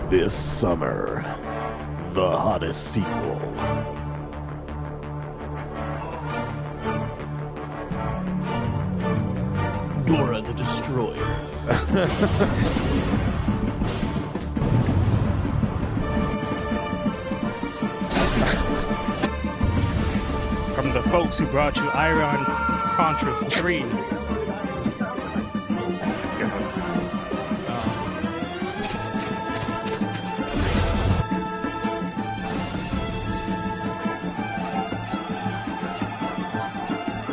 This summer, the hottest sequel. Dora the Destroyer. From the folks who brought you Iron Contra 3.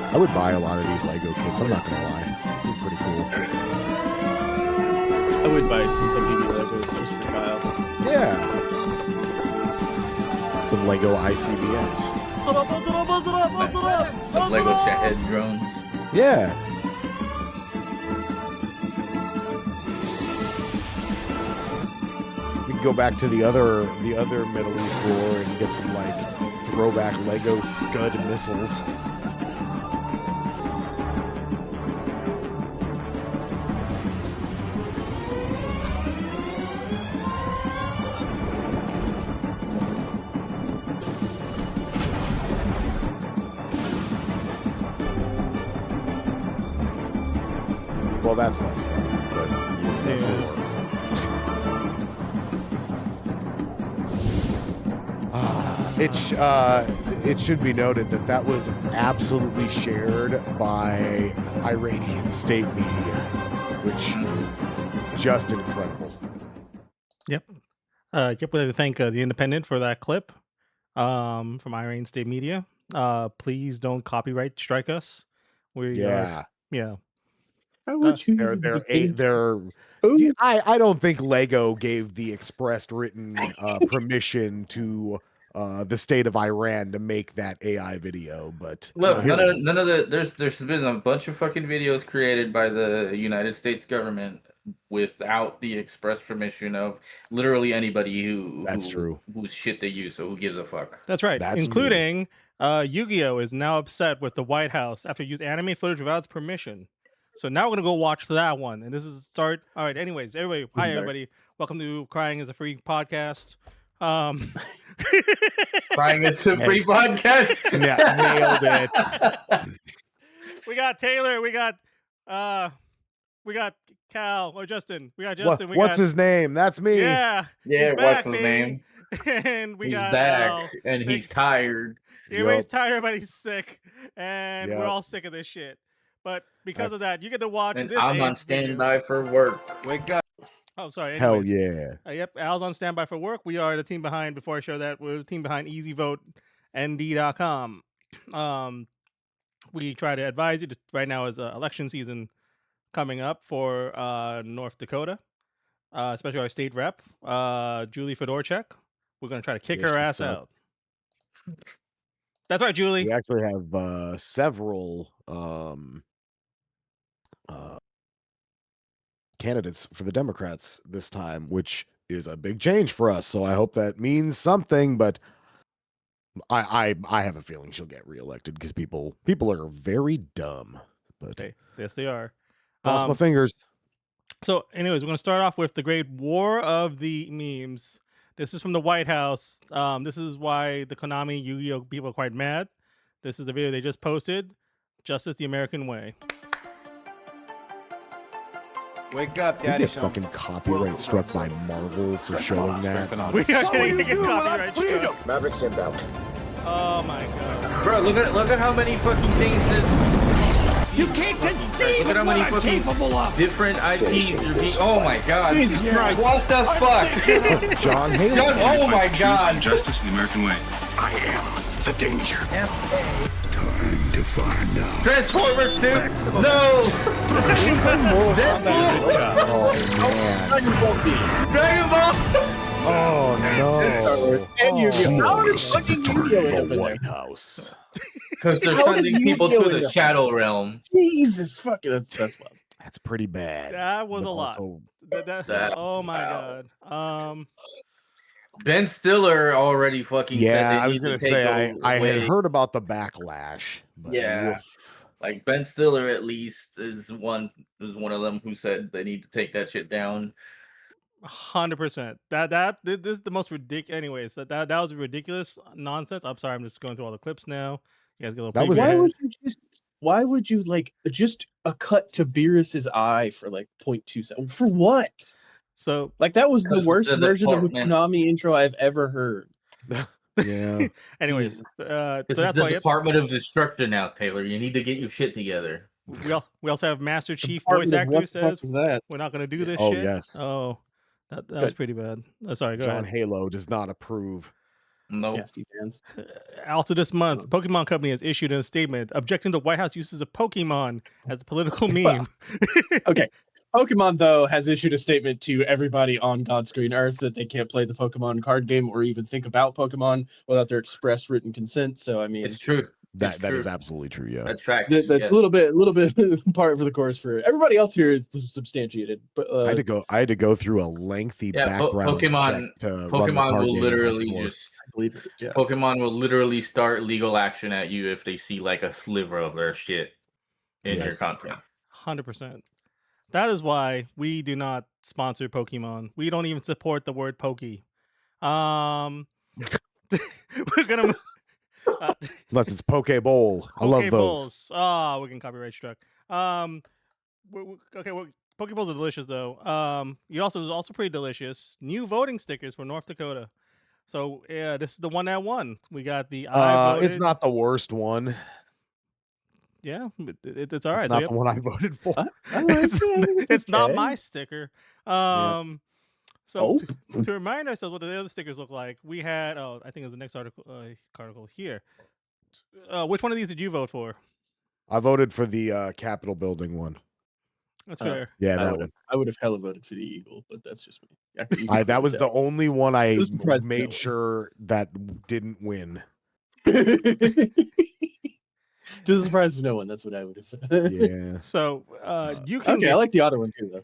I would buy a lot of these Lego kits. I'm not gonna lie, they're pretty cool. I would buy some BB Legos just for Kyle. Yeah, some Lego ICBMs. Some Lego Shahed drones. Yeah. You can go back to the other Middle East war and get some like throwback Lego Scud missiles. Well, that's less fun, but that's more. It should be noted that that was absolutely shared by Iranian state media, which just incredible. Yep. We'd like to thank The Independent for that clip from Iranian state media. Please don't copyright strike us. Yeah. How would you? I don't think Lego gave the expressed written permission to the state of Iran to make that AI video, but look, none of the there's been a bunch of fucking videos created by the United States government without the express permission of literally anybody whose shit they use. So who gives a fuck? That's right. Including Yu-Gi-Oh is now upset with the White House after used anime footage without its permission. So now we're gonna go watch that one, and this is start. All right. Anyways, everybody, hi everybody. Welcome to Crying is a Free Podcast. Crying is a free podcast. Yeah, nailed it. We got Taylor. We got Cal or Justin. We got Justin. What's his name? That's me. Yeah. What's his name? And he's got back, and he's tired. Everybody's tired. Everybody's sick, and we're all sick of this shit. But because of that, you get to watch and this. I'm on standby for work. Wake up. Oh, sorry. Hell yeah. Yep. Al's on standby for work. We are the team behind, before I show that, we're the team behind EasyVoteND.com. We try to advise you. Right now is election season coming up for North Dakota, especially our state rep, Julie Fedorchak. We're going to try to kick her ass out. That's right, Julie. We actually have several candidates for the Democrats this time, which is a big change for us. So I hope that means something, but I have a feeling she'll get reelected because people are very dumb. But yes, they are. Cross my fingers. So, anyways, we're going to start off with the great war of the memes. This is from the White House. This is why the Konami Yu-Gi-Oh people are quite mad. This is the video they just posted. Justice the American Way. Wake up, Daddy. We get fucking copyright struck by Marvel for showing that. We are going to get copyright struck. Mavericks inbound. Oh my god. Bro, look at how many fucking things that you can't conceive look at how many fucking different IPs are being. Oh my god. Jesus Christ. What the fuck? John Haley. Oh my god. Justice in the American way. I am the danger. Time to find out. Transformers 2. No. Deadpool. Oh man. Dragon Ball. Oh no. And Yu-Gi-Oh. How Oh, is fucking Yu-Gi-Oh in the there? White House. Because they're How sending does people Yu-Gi-Oh to in the there? Shadow Realm. Jesus fucking, that's wild. That's pretty bad. That was But a lot. also- Oh my wow. god. Ben Stiller already fucking said Yeah, they I was need to gonna take say I had away. heard about the backlash, but Yeah. woof. Like Ben Stiller at least is one of them who said they need to take that shit down. 100%. This is the most ridiculous. Anyways, that was ridiculous nonsense. I'm sorry, I'm just going through all the clips now. You guys get a little. That was- prepared. Why would you like just a cut to Beerus's eye for like 0.2 for what? So Like that was the Because worst the version of a department- Konami intro I've ever heard. Yeah. anyways, This so is that's the why Department of Destruction now, Taylor. You need to get your shit together. we also have Master Chief voice Department of actor what who the fuck says was that? we're not going to do this Oh, shit. yes. Oh, that was Good. pretty bad. Sorry, go John ahead. Halo does not approve. No. Yeah, Steve Hands. Also this month, Pokemon Company has issued a statement objecting to White House uses of Pokemon as a political meme. Okay. Pokemon, though, has issued a statement to everybody on God's green earth that they can't play the Pokemon card game or even think about Pokemon without their express written consent. So, I mean, It's true. That true. is absolutely true. Yeah. That tracks. that's yes. a little bit part for the course for everybody else here is substantiated. But I had to go through a lengthy background Pokemon. check to run the Pokemon card will game literally before. just. I believe it. Yeah. Pokemon will literally start legal action at you if they see like a sliver of their shit in your Yes. content. 100%. That is why we do not sponsor Pokemon. We don't even support the word Pokey. We're gonna Unless it's Poke Bowl. I love those. Oh, we're getting copyright struck. Okay, Pokeballs are delicious though. You also was also pretty delicious. New voting stickers for North Dakota. So yeah, this is the one that won. We got the It's not the worst one. Yeah, it's all right. It's So not the one I voted for. it's not okay. my sticker. So to remind ourselves what the other stickers look like, we had I think it was the next article here. Which one of these did you vote for? I voted for the Capitol building one. That's fair. Yeah, that one. I would have hella voted for the Eagle, but that's just me. That was the only one I This surprised me. made sure that didn't win. To the surprise of no one, that's what I would have. Yeah. So you can Okay, I like the auto one too, though.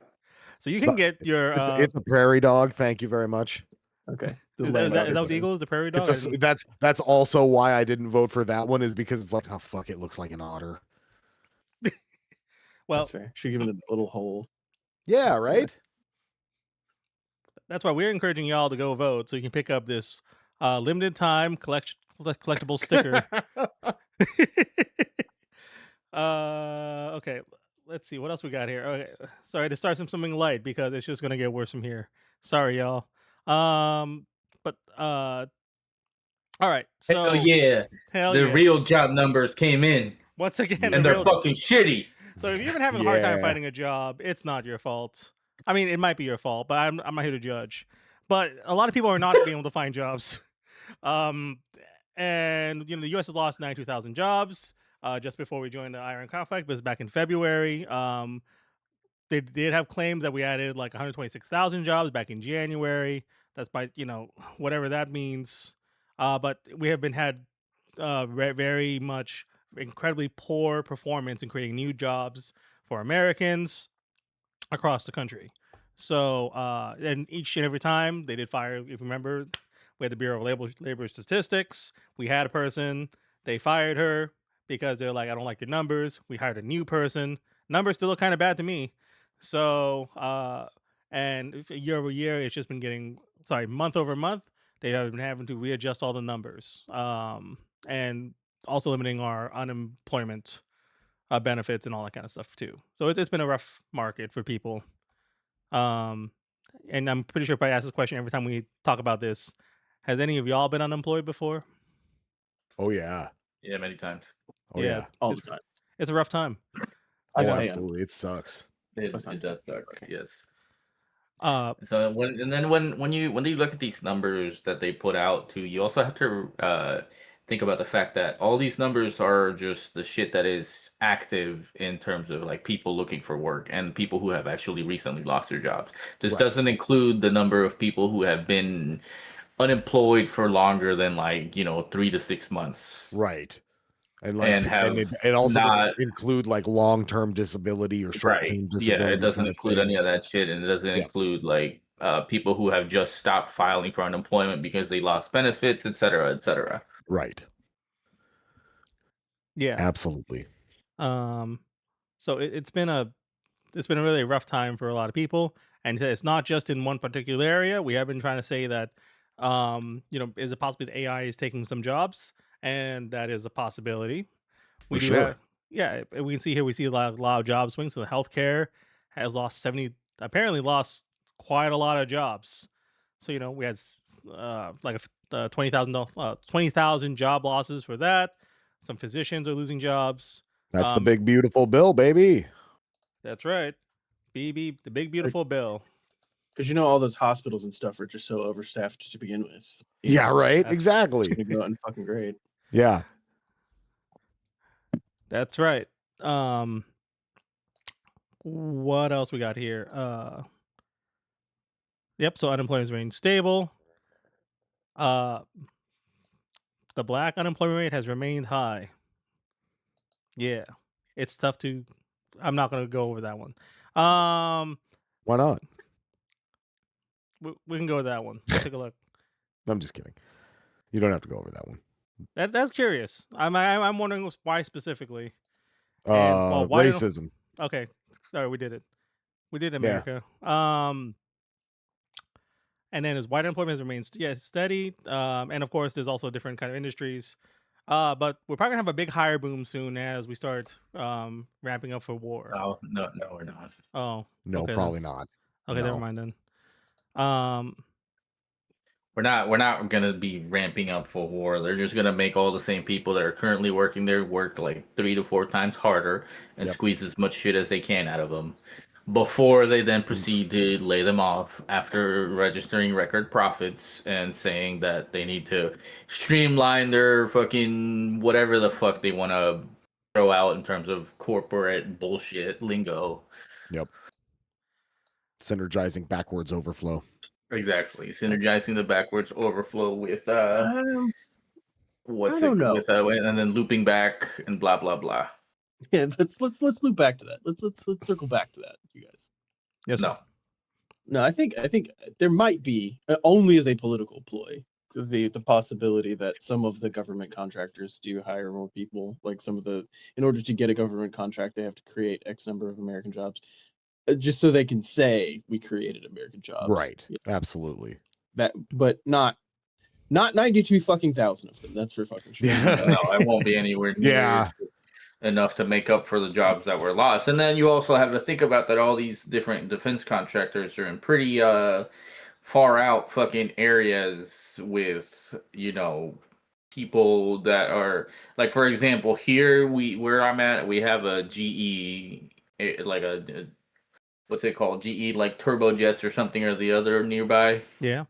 So you can get your. It's a prairie dog. Thank you very much. Okay. Is that what the Eagle is? The prairie dog? That's also why I didn't vote for that one, is because it's like, oh fuck, it looks like an otter. Well, that's fair. Should give it a little hole. Yeah, right. That's why we're encouraging y'all to go vote, so you can pick up this limited time collectible sticker. Okay, let's see what else we got here. Okay, sorry to start something light because it's just gonna get worse from here. Sorry, y'all. But all right. So Hell yeah, real job numbers came in once again, and they're fucking shitty. So if you've been having a hard time finding a job, it's not your fault. I mean, it might be your fault, but I'm not here to judge. But a lot of people are not being able to find jobs. And the U.S. has lost 92,000 jobs just before we joined the Iran conflict. But it's back in February. They did have claims that we added like 126,000 jobs back in January. That's by whatever that means. But we have had very much incredibly poor performance in creating new jobs for Americans across the country. So and each and every time they did fire, if you remember, we had the Bureau of Labor Statistics. We had a person, they fired her because they're like, I don't like your numbers. We hired a new person. Numbers still look kind of bad to me. So and year over year, it's just been getting month over month, they have been having to readjust all the numbers. And also limiting our unemployment benefits and all that kind of stuff too. So it's been a rough market for people. And I'm pretty sure if I ask this question every time we talk about this, has any of y'all been unemployed before? Oh yeah. Yeah, many times. Oh yeah. All the time. It's a rough time. Oh, absolutely. It sucks. It does suck. Yes. So when you look at these numbers that they put out too, you also have to think about the fact that all these numbers are just the shit that is active in terms of like people looking for work and people who have actually recently lost their jobs. This doesn't include the number of people who have been unemployed for longer than 3 to 6 months. Right. And like, and have it also not doesn't include like long-term disability or short-term right. Yeah, it disability doesn't kind of include thing. any of that shit, and it doesn't Yeah. include like people who have just stopped filing for unemployment because they lost benefits, et cetera, et cetera. Right. Yeah. Absolutely. So it's been a really rough time for a lot of people, and it's not just in one particular area. We have been trying to say that, is it possible that AI is taking some jobs, and that is a possibility. We For do sure. have, yeah, we can see here. We see a lot of job swings. So healthcare has apparently lost quite a lot of jobs. So we had like 20,000 job losses for that. Some physicians are losing jobs. That's the big beautiful bill, baby. That's right. BB, the big beautiful bill. Because all those hospitals and stuff are just so overstaffed to begin with. Yeah, right. That's Exactly. gonna go out and fucking great. Yeah. That's right. What else we got here? Yep. So unemployment remains stable. The black unemployment rate has remained high. Yeah, it's tough to. I'm not going to go over that one. Why not? We can go with that one. We'll take a look. I'm just kidding. You don't have to go over that one. That's curious. I'm wondering why specifically. And, why racism. Okay, sorry, we did it. We did Yeah. America. And then as white unemployment has remained steady. And of course, there's also different kind of industries. But we're probably gonna have a big hire boom soon as we start ramping up for war. No, we're not. Oh, No, okay, probably not. Okay, never No. mind then. We're not gonna be ramping up for war. They're just gonna make all the same people that are currently working there work like 3 to 4 times harder and Yep. squeeze as much shit as they can out of them before they then proceed to lay them off after registering record profits and saying that they need to streamline their fucking whatever the fuck they want to throw out in terms of corporate bullshit lingo. Yep. Synergizing backwards overflow. Exactly. Synergizing the backwards overflow with what's I don't it know. with and then looping back and blah blah blah. Yeah, let's loop back to that. Let's circle back to that, you guys. Yes, No. No, I think there might be only as a political ploy the possibility that some of the government contractors do hire more people. Like in order to get a government contract, they have to create X number of American jobs, just so they can say we created American jobs. Right. Yeah. Absolutely. But not 92 fucking thousand of them. That's for fucking sure. Yeah. No, it won't be anywhere near Yeah. enough to make up for the jobs that were lost. And then you also have to think about that all these different defense contractors are in pretty far out fucking areas with, people that are like, for example, here where I'm at, we have a GE like a what's it called? GE like turbojets or something or the other nearby. Yeah.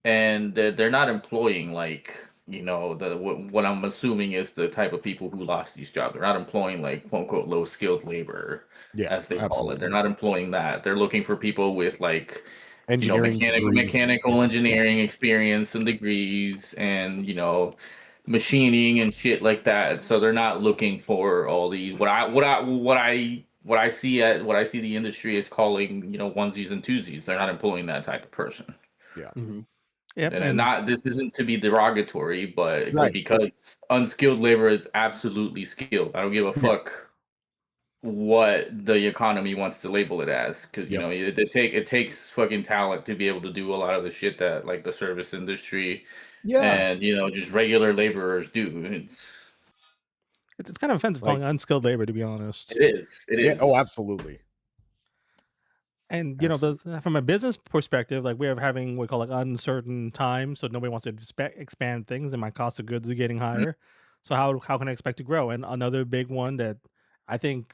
And they're not employing like what I'm assuming is the type of people who lost these jobs. They're not employing like quote unquote low skilled labor, as they call it. They're not employing that. They're looking for people with like engineering mechanical engineering experience and degrees and machining and shit like that. So they're not looking for all these what I see the industry is calling onesies and twosies. They're not employing that type of person. Yeah. Mm-hmm. Yep. And this isn't to be derogatory, but Right. because unskilled labor is absolutely skilled. I don't give a fuck what the economy wants to label it as, because it takes fucking talent to be able to do a lot of the shit that like the service industry and just regular laborers do. It's kind of offensive calling unskilled labor, to be honest. It is. Oh, absolutely. And from a business perspective, like we're having what we call like uncertain times, so nobody wants to expand things, and my cost of goods are getting higher. So how can I expect to grow? And another big one that I think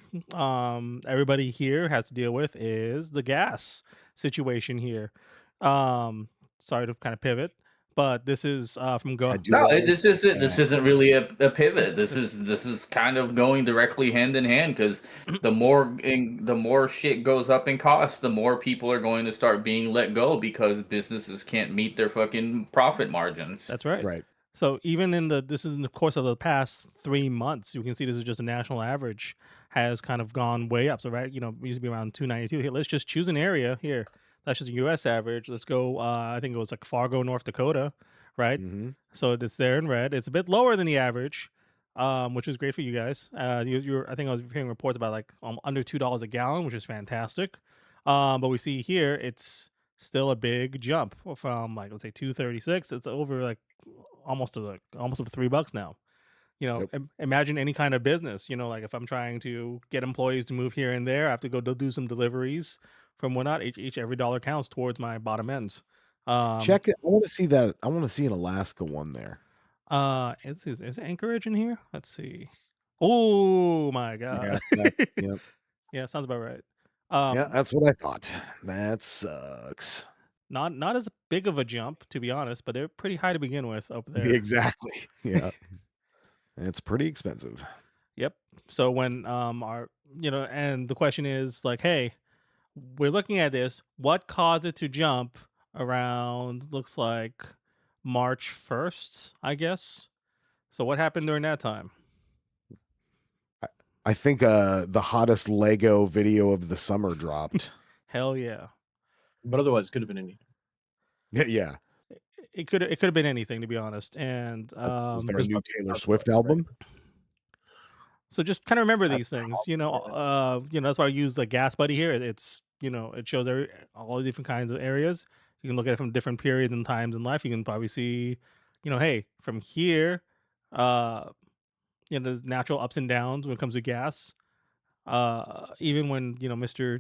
everybody here has to deal with is the gas situation here. Sorry to kind of pivot, but this is from this isn't really a pivot. This is kind of going directly hand in hand, because the more shit goes up in cost, the more people are going to start being let go because businesses can't meet their fucking profit margins. That's right. Right. So even this is in the course of the past 3 months, you can see this is just a national average has kind of gone way up. So right, it used to be around 292. Here, let's just choose an area here. That's just a U.S. average. Let's go. I think it was like Fargo, North Dakota, right? Mm-hmm. So it's there in red. It's a bit lower than the average, which is great for you guys. I think I was hearing reports about like under $2 a gallon, which is fantastic. But we see here it's still a big jump from like let's say 236. It's over like almost up to $3 now. Yep. Imagine any kind of business. Like if I'm trying to get employees to move here and there, I have to go do some deliveries from whatnot. Every dollar counts towards my bottom ends. Check it. I want to see that. I want to see an Alaska one there. Is Anchorage in here? Let's see. Oh my god. Yeah. Yeah, sounds about right. Yeah, that's what I thought. That sucks. Not as big of a jump, to be honest, but they're pretty high to begin with up there. Exactly. Yeah. It's pretty expensive. Yep. So when and the question is like, hey, we're looking at this. What caused it to jump around? Looks like March 1st, I guess. So what happened during that time? I think the hottest Lego video of the summer dropped. Hell yeah. But otherwise, it could have been anything. Yeah. It could have been anything, to be honest. And Was there a new Taylor Swift album? So just kind of remember these things, that's why I use the gas buddy here. It's, it shows all the different kinds of areas. You can look at it from different periods and times in life. You can probably see, hey, from here, there's natural ups and downs when it comes to gas. Even when, Mr.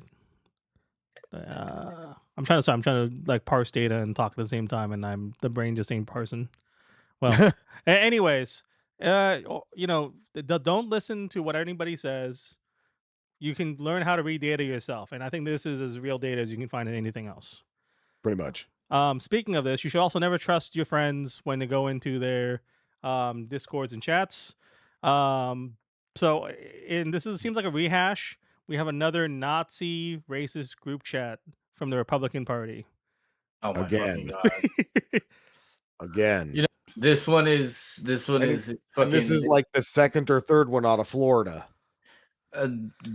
I'm trying to like parse data and talk at the same time, and the brain just ain't parsing. Well, anyways, don't listen to what anybody says. You can learn how to read data yourself, and I think this is as real data as you can find in anything else. Pretty much. Speaking of this, you should also never trust your friends when they go into their discords and chats. Seems like a rehash. We have another Nazi racist group chat from the Republican Party. Oh my Again. fucking god! Again. This one is fucking. This is like the second or third one out of Florida.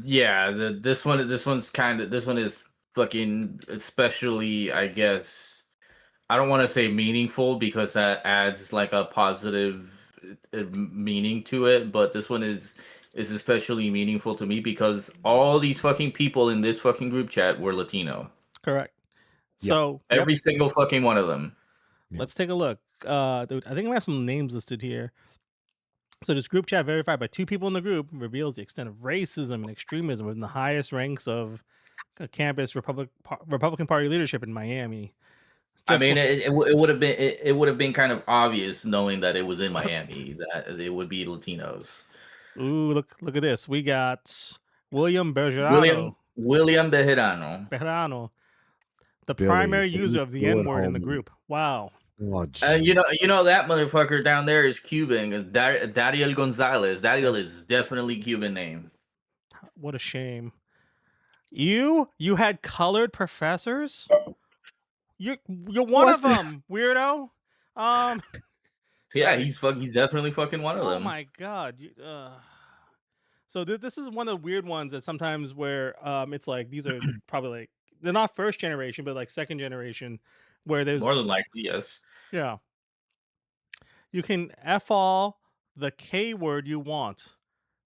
Yeah, this one is fucking especially, I guess. I don't want to say meaningful because that adds like a positive meaning to it, but this one is especially meaningful to me because all these fucking people in this fucking group chat were Latino. Correct. Yep. So every single fucking one of them. Let's take a look. Dude, I think we have some names listed here. So this group chat verified by 2 people in the group reveals the extent of racism and extremism within the highest ranks of campus Republican Party leadership in Miami. It would have been kind of obvious knowing that it was in Miami that it would be Latinos. Ooh, look at this. We got William Bejarano. William Bejarano. The primary user of the N-word in the group. Wow. Oh, you know that motherfucker down there is Cuban. Dariel Gonzalez. Dariel is definitely Cuban name. What a shame. You had colored professors? You're one of them, weirdo. Yeah, he's definitely fucking one of them. Oh my god. So this is one of the weird ones that sometimes where it's like these are probably like they're not first generation, but like second generation, where there's more than likely, yes. Yeah. You can F all the K word you want.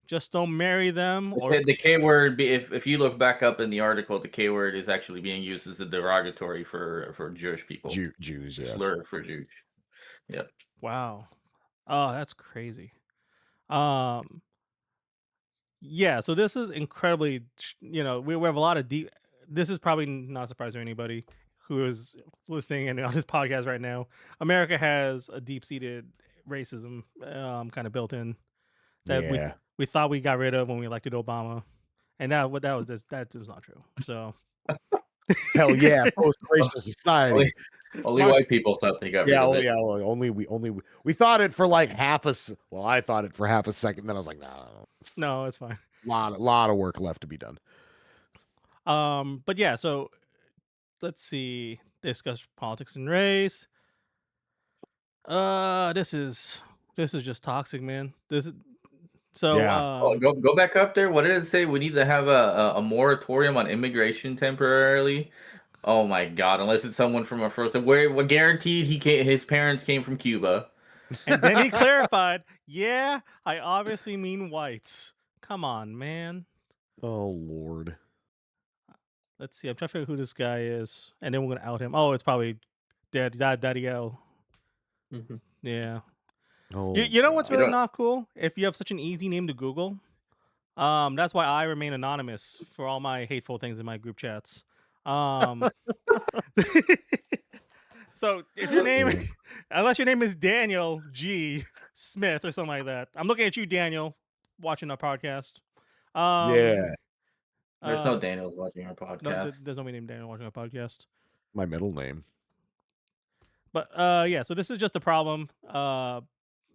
Just don't marry them. Or the K word, if you look back up in the article, the K word is actually being used as a derogatory for Jewish people. Jews, yes. Slur for Jews. Yep. Wow. Oh, that's crazy. Yeah, so this is incredibly, we have a lot of deep. This is probably not a surprise to anybody who is listening and on this podcast right now. America has a deep-seated racism kind of built in that we thought we got rid of when we elected Obama, and that was not true. So, hell yeah, post-racial society. Only white people thought they got rid of it. Yeah, only we thought it for like I thought it for half a second, then I was like, no, it's fine. Lot of work left to be done. But yeah, so let's see. Discuss politics and race. This is just toxic, man. This is so Yeah. Oh, go back up there. What did it say? We need to have a moratorium on immigration temporarily. Oh my god! Unless it's someone from a first, we're guaranteed his parents came from Cuba. and then he clarified, "Yeah, I obviously mean whites." Come on, man. Oh Lord. Let's see. I'm trying to figure out who this guy is, and then we're gonna out him. Oh, it's probably Daddy L. Mhm. Yeah. Oh. You know what's God. really not cool? If you have such an easy name to Google, that's why I remain anonymous for all my hateful things in my group chats. So if your name, Yeah. unless your name is Daniel G. Smith or something like that, I'm looking at you, Daniel, watching our podcast. Yeah. There's no Daniels watching our No, podcast. there's nobody named Daniel watching our podcast. My middle name. But yeah, so this is just a problem.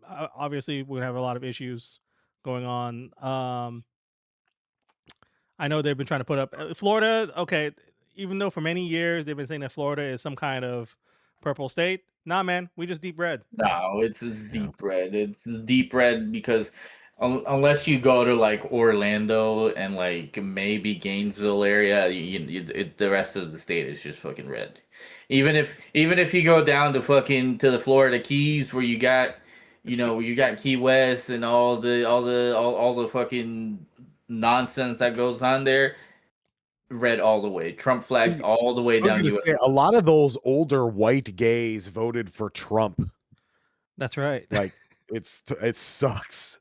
Obviously, we're gonna have a lot of issues going on. I know they've been trying to put up Florida. Okay, even though for many years they've been saying that Florida is some kind of purple state. Nah, man, we just deep red. No, it's deep red. It's deep red because unless you go to like Orlando and like maybe Gainesville area, the rest of the state is just fucking red. Even if you go down to to the Florida Keys where you got where you got Key West and all the fucking nonsense that goes on there, red all the way. Trump flags all the way I was down gonna US. say, a lot of those older white gays voted for Trump. That's right. Like it sucks.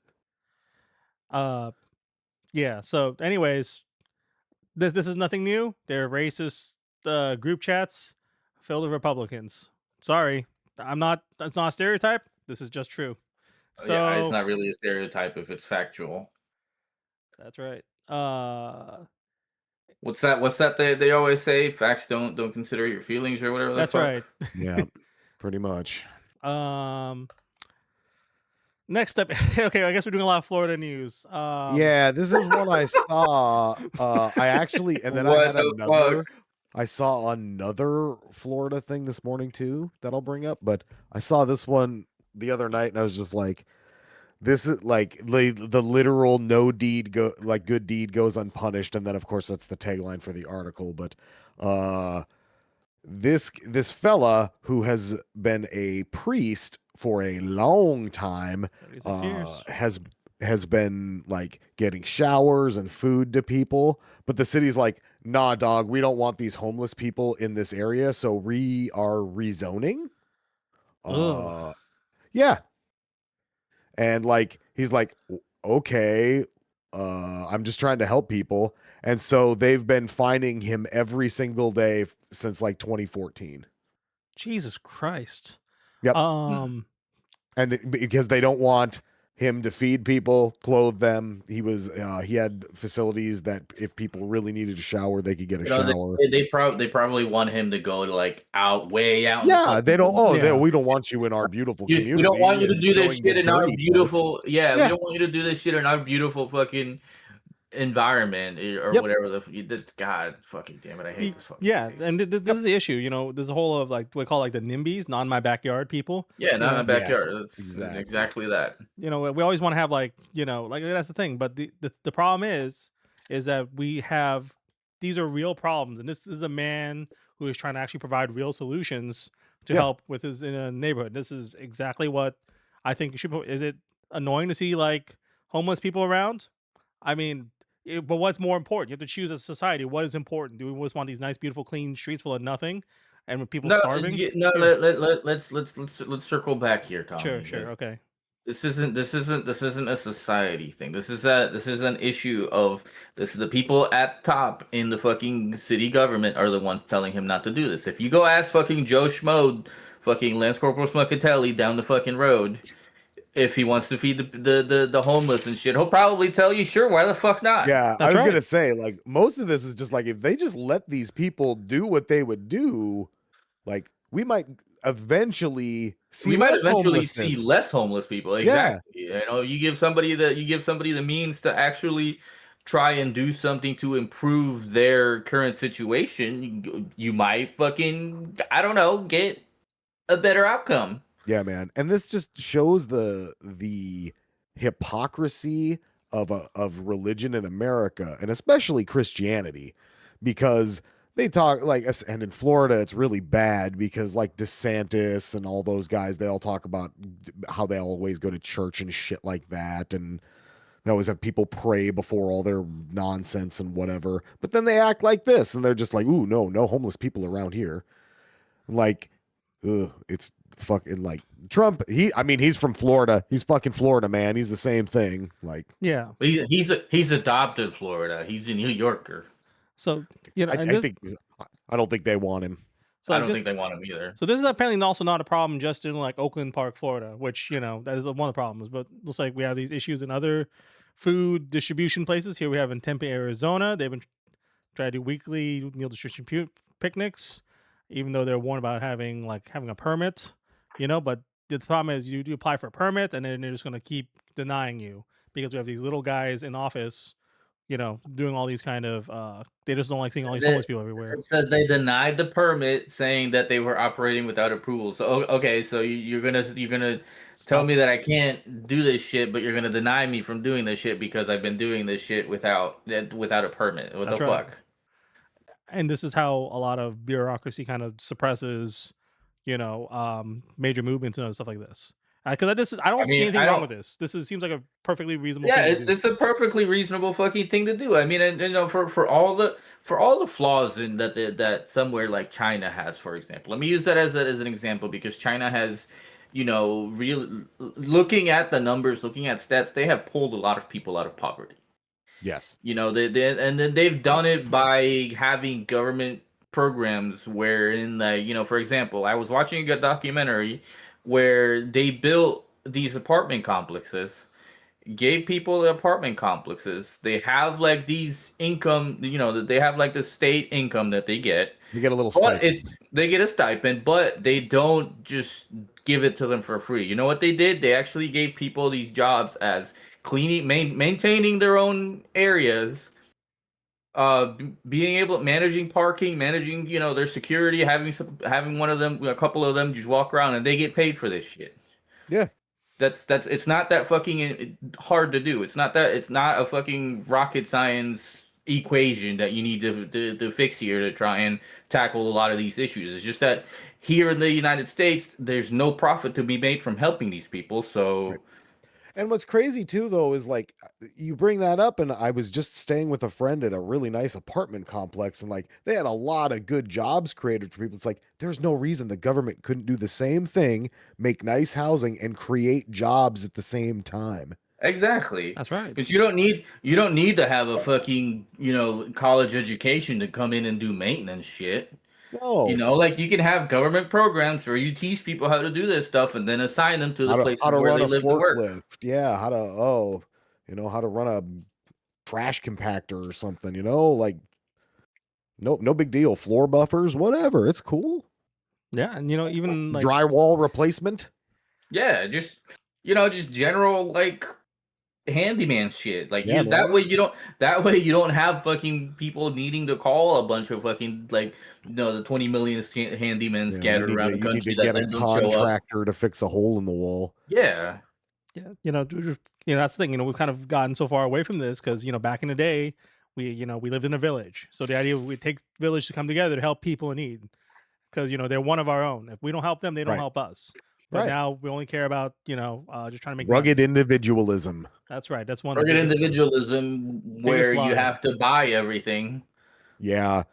Yeah. So, anyways, this is nothing new. They're racist group chats filled with Republicans. Sorry, I'm not. That's not a stereotype. This is just true. So Yeah, it's not really a stereotype if it's factual. that's right. What's that they always say? Facts don't consider your feelings or whatever the That's fuck. right. Yeah, pretty much. Next up, okay, I guess we're doing a lot of Florida news. Yeah, this is what I saw. I actually, and then I had another. I saw another Florida thing this morning too that I'll bring up, but I saw this one the other night, and I was just like, "This is like the literal no deed good deed goes unpunished," and then of course that's the tagline for the article. But this fella who has been a priest for a long time 36 years. has been like getting showers and food to people, but the city's like, nah dog, we don't want these homeless people in this area, so we are rezoning. Ugh. Yeah. And like he's like, okay, I'm just trying to help people. And so they've been fining him every single day since like 2014. Jesus Christ. Yep. And because they don't want him to feed people, clothe them. He had facilities that if people really needed a shower, they could get a shower. They probably want him to go to like way out. Yeah, they don't. Oh, we don't want you in our beautiful community. We don't want you to do this shit in our beautiful. Parts. Yeah, we don't want you to do this shit in our beautiful fucking environment or whatever God fucking damn it, I hate this fucking place. And this is the issue, you know. There's a whole of like what we call like the NIMBYs, not in my backyard people. Yeah, not in my backyard. Yes, That's exactly that. You know, we always want to have like, you know, like that's the thing, but the problem is that we have, these are real problems, and this is a man who is trying to actually provide real solutions to help with his in a neighborhood. This is exactly what I think you should. Is it annoying to see like homeless people around? I mean, but what's more important? You have to choose as a society. What is important? Do we just want these nice, beautiful, clean streets full of nothing, and with people starving? Let's circle back here, Tommy. Sure. Okay. This isn't a society thing. This is an issue of this. The people at top in the fucking city government are the ones telling him not to do this. If you go ask fucking Joe Schmo, fucking Lance Corporal Smuckatelli down the fucking road, if he wants to feed the homeless and shit, he'll probably tell you, sure, why the fuck not? Yeah, I was gonna say, like, most of this is just like, if they just let these people do what they would do, like, we might eventually see less homeless people. Exactly. Yeah. You know, you give somebody the means to actually try and do something to improve their current situation, you might fucking, I don't know, get a better outcome. Yeah, man. And this just shows the hypocrisy of religion in America, and especially Christianity, because they talk like, and in Florida it's really bad because like DeSantis and all those guys, they all talk about how they always go to church and shit like that, and they always have people pray before all their nonsense and whatever. But then they act like this, and they're just like, "Ooh, no homeless people around here." Like, ugh, it's fucking like Trump. He's from Florida. He's fucking Florida, man. He's the same thing. Like, Yeah. He's adopted Florida. He's a New Yorker. So you know, I don't think they want him. So I don't think they want him either. So this is apparently also not a problem just in like Oakland Park, Florida, which, you know, that is one of the problems. But looks like we have these issues in other food distribution places. Here we have in Tempe, Arizona. They've been trying to do weekly meal distribution picnics, even though they're warned about having a permit, you know. But the problem is you apply for a permit and then they're just going to keep denying you because we have these little guys in office, you know, doing all these kind of they just don't like seeing all these homeless people everywhere. It said they denied the permit, saying that they were operating without approval. So okay, so you're gonna tell me that I can't do this shit, but you're gonna deny me from doing this shit because I've been doing this shit without a permit. What the fuck? And this is how a lot of bureaucracy kind of suppresses, you know, major movements and other stuff like this. Because I don't see anything wrong with this. Seems like a perfectly reasonable. Yeah, thing to do. It's a perfectly reasonable fucking thing to do. I mean, and you know, for all the flaws in that somewhere like China has, for example. Let me use that as an example because China has, you know, looking at the numbers, looking at stats, they have pulled a lot of people out of poverty. Yes. You know, and then they've done it by having government programs wherein, you know, for example, I was watching a documentary where they built these apartment complexes, gave people apartment complexes. They have like these income, you know, they have like the state income that they get. You get a little stipend. They get a stipend, but they don't just give it to them for free. You know what they did? They actually gave people these jobs as cleaning, maintaining their own areas, being able managing parking, managing, you know, their security, having a couple of them just walk around and they get paid for this shit. Yeah. That's it's not that fucking hard to do. It's not a fucking rocket science equation that you need to fix here to try and tackle a lot of these issues. It's just that here in the United States, there's no profit to be made from helping these people. So right. And what's crazy too, though, is like you bring that up, and I was just staying with a friend at a really nice apartment complex, and like they had a lot of good jobs created for people. It's like there's no reason the government couldn't do the same thing, make nice housing, and create jobs at the same time. Exactly. That's right. Because you don't need to have a fucking, you know, college education to come in and do maintenance shit. No. You know, like you can have government programs where you teach people how to do this stuff and then assign them to the places where they live and work. Yeah, how to run a trash compactor or something, you know, like no big deal. Floor buffers, whatever. It's cool. Yeah, and you know, even like drywall replacement. Yeah, just general like handyman shit. Like that way you don't have fucking people needing to call a bunch of fucking like, you know, the 20 million handymen scattered around the country that get a contractor to fix a hole in the wall. Yeah. Yeah, you know, that's the thing. You know, we've kind of gotten so far away from this because, you know, back in the day, we lived in a village. So the idea it takes village to come together to help people in need, because, you know, they're one of our own. If we don't help them, they don't help us. But now we only care about, you know, just trying to make rugged individualism. That's right. That's one rugged individualism where you have to buy everything. Yeah.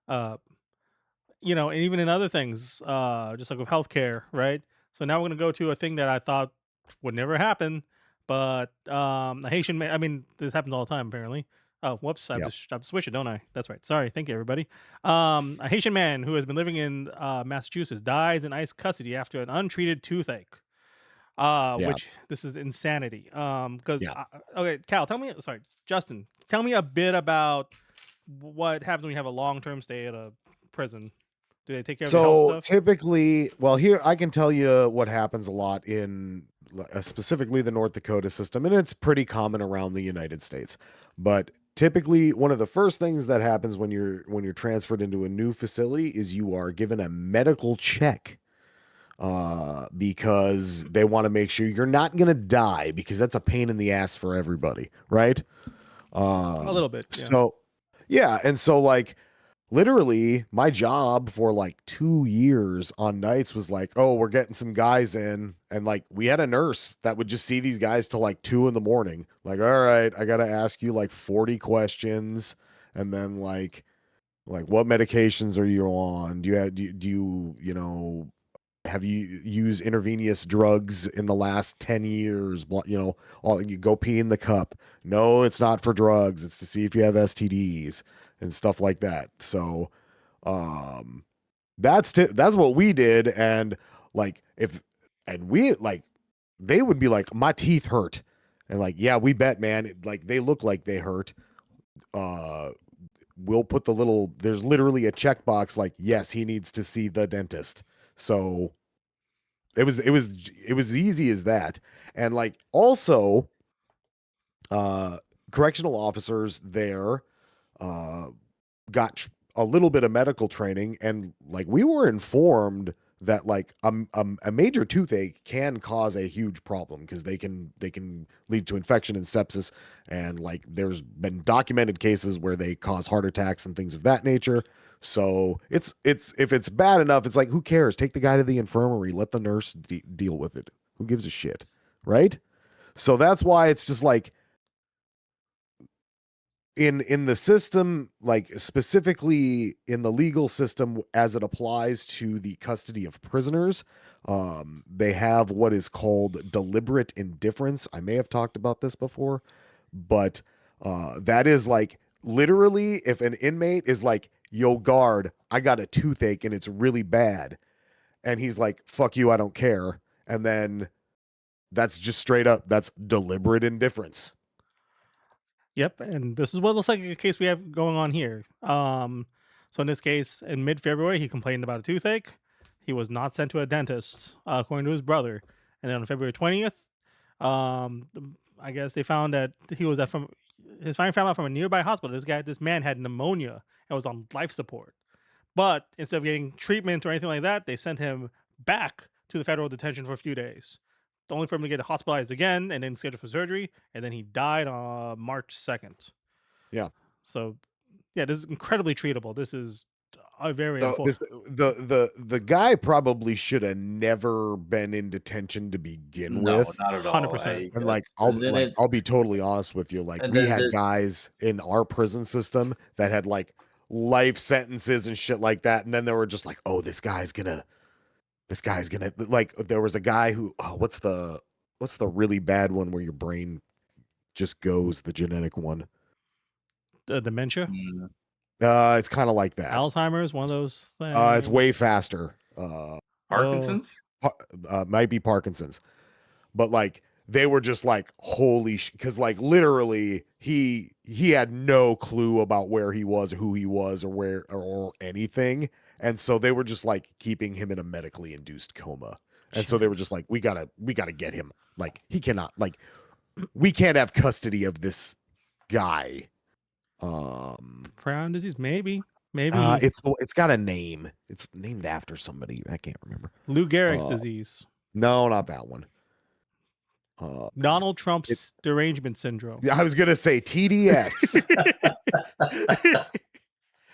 You know, and even in other things, just like with healthcare, right? So now we're going to go to a thing that I thought would never happen, but a Haitian man, I mean, this happens all the time, apparently. Oh, whoops, I have to switch it, don't I? That's right. Sorry. Thank you, everybody. A Haitian man who has been living in Massachusetts dies in ICE custody after an untreated toothache, which this is insanity. Okay, Cal, Justin, tell me a bit about what happens when you have a long-term stay at a prison. Do they take care of the health stuff? Typically, well, here I can tell you what happens a lot in specifically the North Dakota system, and it's pretty common around the United States. But typically, one of the first things that happens when you're transferred into a new facility is you are given a medical check. because they want to make sure you're not going to die, because that's a pain in the ass for everybody, right? A little bit. Yeah. So, yeah. And so, like, literally, my job for like 2 years on nights was like, oh, we're getting some guys in. And like, we had a nurse that would just see these guys till like 2 a.m. Like, all right, I got to ask you like 40 questions. And then like, what medications are you on? Have you used intravenous drugs in the last 10 years? You go pee in the cup. No, it's not for drugs. It's to see if you have STDs and stuff like that. So, that's what we did. And like, they would be like, my teeth hurt. And like, yeah, we bet, man. Like, they look like they hurt. We'll put there's literally a checkbox like, yes, he needs to see the dentist. So it was easy as that. And like, also, correctional officers there got a little bit of medical training, and like, we were informed that like a major toothache can cause a huge problem, because they can lead to infection and sepsis, and like, there's been documented cases where they cause heart attacks and things of that nature. So it's if it's bad enough, it's like, who cares? Take the guy to the infirmary, let the nurse deal with it. Who gives a shit, right? So that's why it's just like, in the system, like specifically in the legal system as it applies to the custody of prisoners, they have what is called deliberate indifference. I may have talked about this before, but that is like, literally, if an inmate is like, yo, guard, I got a toothache and it's really bad, and he's like, fuck you, I don't care, and then that's just straight up, that's deliberate indifference. Yep, and this is what looks like a case we have going on here. So in this case, in mid-February, he complained about a toothache. He was not sent to a dentist, according to his brother. And then on February 20th, I guess they found that he was his family found out from a nearby hospital. This man had pneumonia and was on life support. But instead of getting treatment or anything like that, they sent him back to the federal detention for a few days, only for him to get hospitalized again and then scheduled for surgery, and then he died on March 2nd. Yeah. So, yeah, this is incredibly treatable. This is very So unfortunate. The guy probably should have never been in detention to begin No, with. not at all. 100%. And like, And then I'll be totally honest with you. Like, and we then had there's- guys in our prison system that had like life sentences and shit like that, and then they were just like, oh, this guy's gonna like, there was a guy who, what's the really bad one where your brain just goes, the genetic one? Dementia, It's kind of like that. Alzheimer's, one of those things. It's way faster. Parkinson's? Might be Parkinson's, but like, they were just like, holy because like, literally, he had no clue about where he was, who he was, or where, or anything. And so they were just like keeping him in a medically induced coma. And so they were just like, we gotta get him. Like, he cannot, like, we can't have custody of this guy. Prion disease, maybe. It's got a name. It's named after somebody. I can't remember. Lou Gehrig's disease. No, not that one. Donald Trump's derangement syndrome. I was gonna say TDS.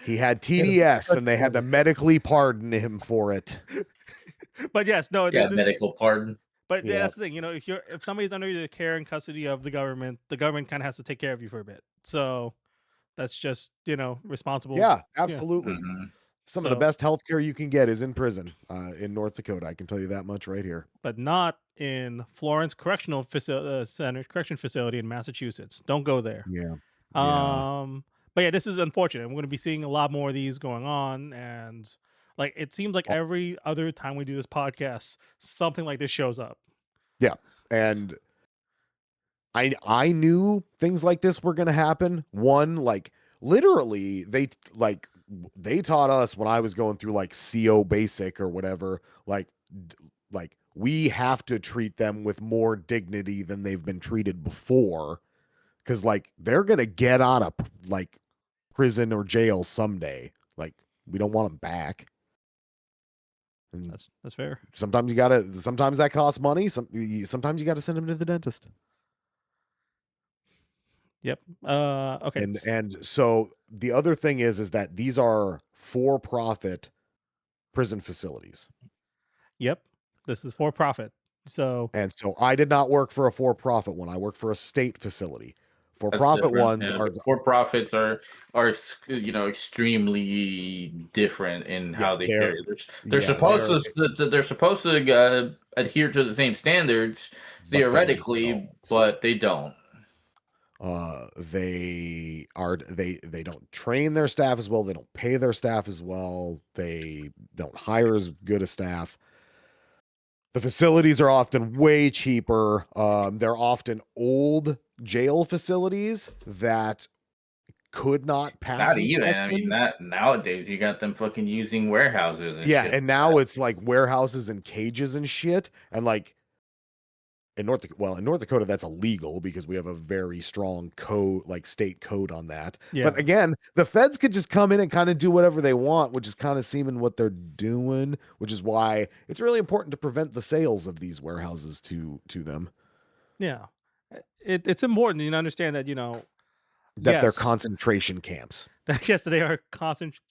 He had TDS, and they had to medically pardon him for it. But yes, no, Yeah, medical pardon. But Yeah. that's the thing, if somebody's under the care and custody of the government kind of has to take care of you for a bit. So that's just responsible. Yeah, absolutely. Mm-hmm. Some of the best healthcare you can get is in prison, in North Dakota. I can tell you that much right here. But not in Florence Correctional Center, Correction Facility in Massachusetts. Don't go there. Yeah. But yeah, this is unfortunate. We're going to be seeing a lot more of these going on, and like, it seems like every other time we do this podcast, something like this shows up. Yeah, and I knew things like this were going to happen. One, like, literally, they taught us when I was going through like CO basic or whatever, like we have to treat them with more dignity than they've been treated before, because like, they're going to get out of like prison or jail someday. Like, we don't want them back. And That's fair. sometimes that costs money. Sometimes you got to send them to the dentist. Yep. Okay. And so the other thing is that these are for-profit prison facilities. Yep. This is for profit. So I did not work for a for-profit one. I worked for a state facility. For-profit ones are for profits are extremely different in how they carry. They're supposed to adhere to the same standards theoretically, but they don't. They don't train their staff as well. They don't pay their staff as well. They don't hire as good a staff. The facilities are often way cheaper. They're often old jail facilities that could not pass. Not even. I mean, that nowadays you got them fucking using warehouses. And shit. And now it's like warehouses and cages and shit. And like in North Dakota, that's illegal because we have a very strong code, like state code on that. Yeah. But again, the feds could just come in and kind of do whatever they want, which is kind of seeming what they're doing, which is why it's really important to prevent the sales of these warehouses to them. Yeah. It's important you understand that, that they're concentration camps. Yes, they are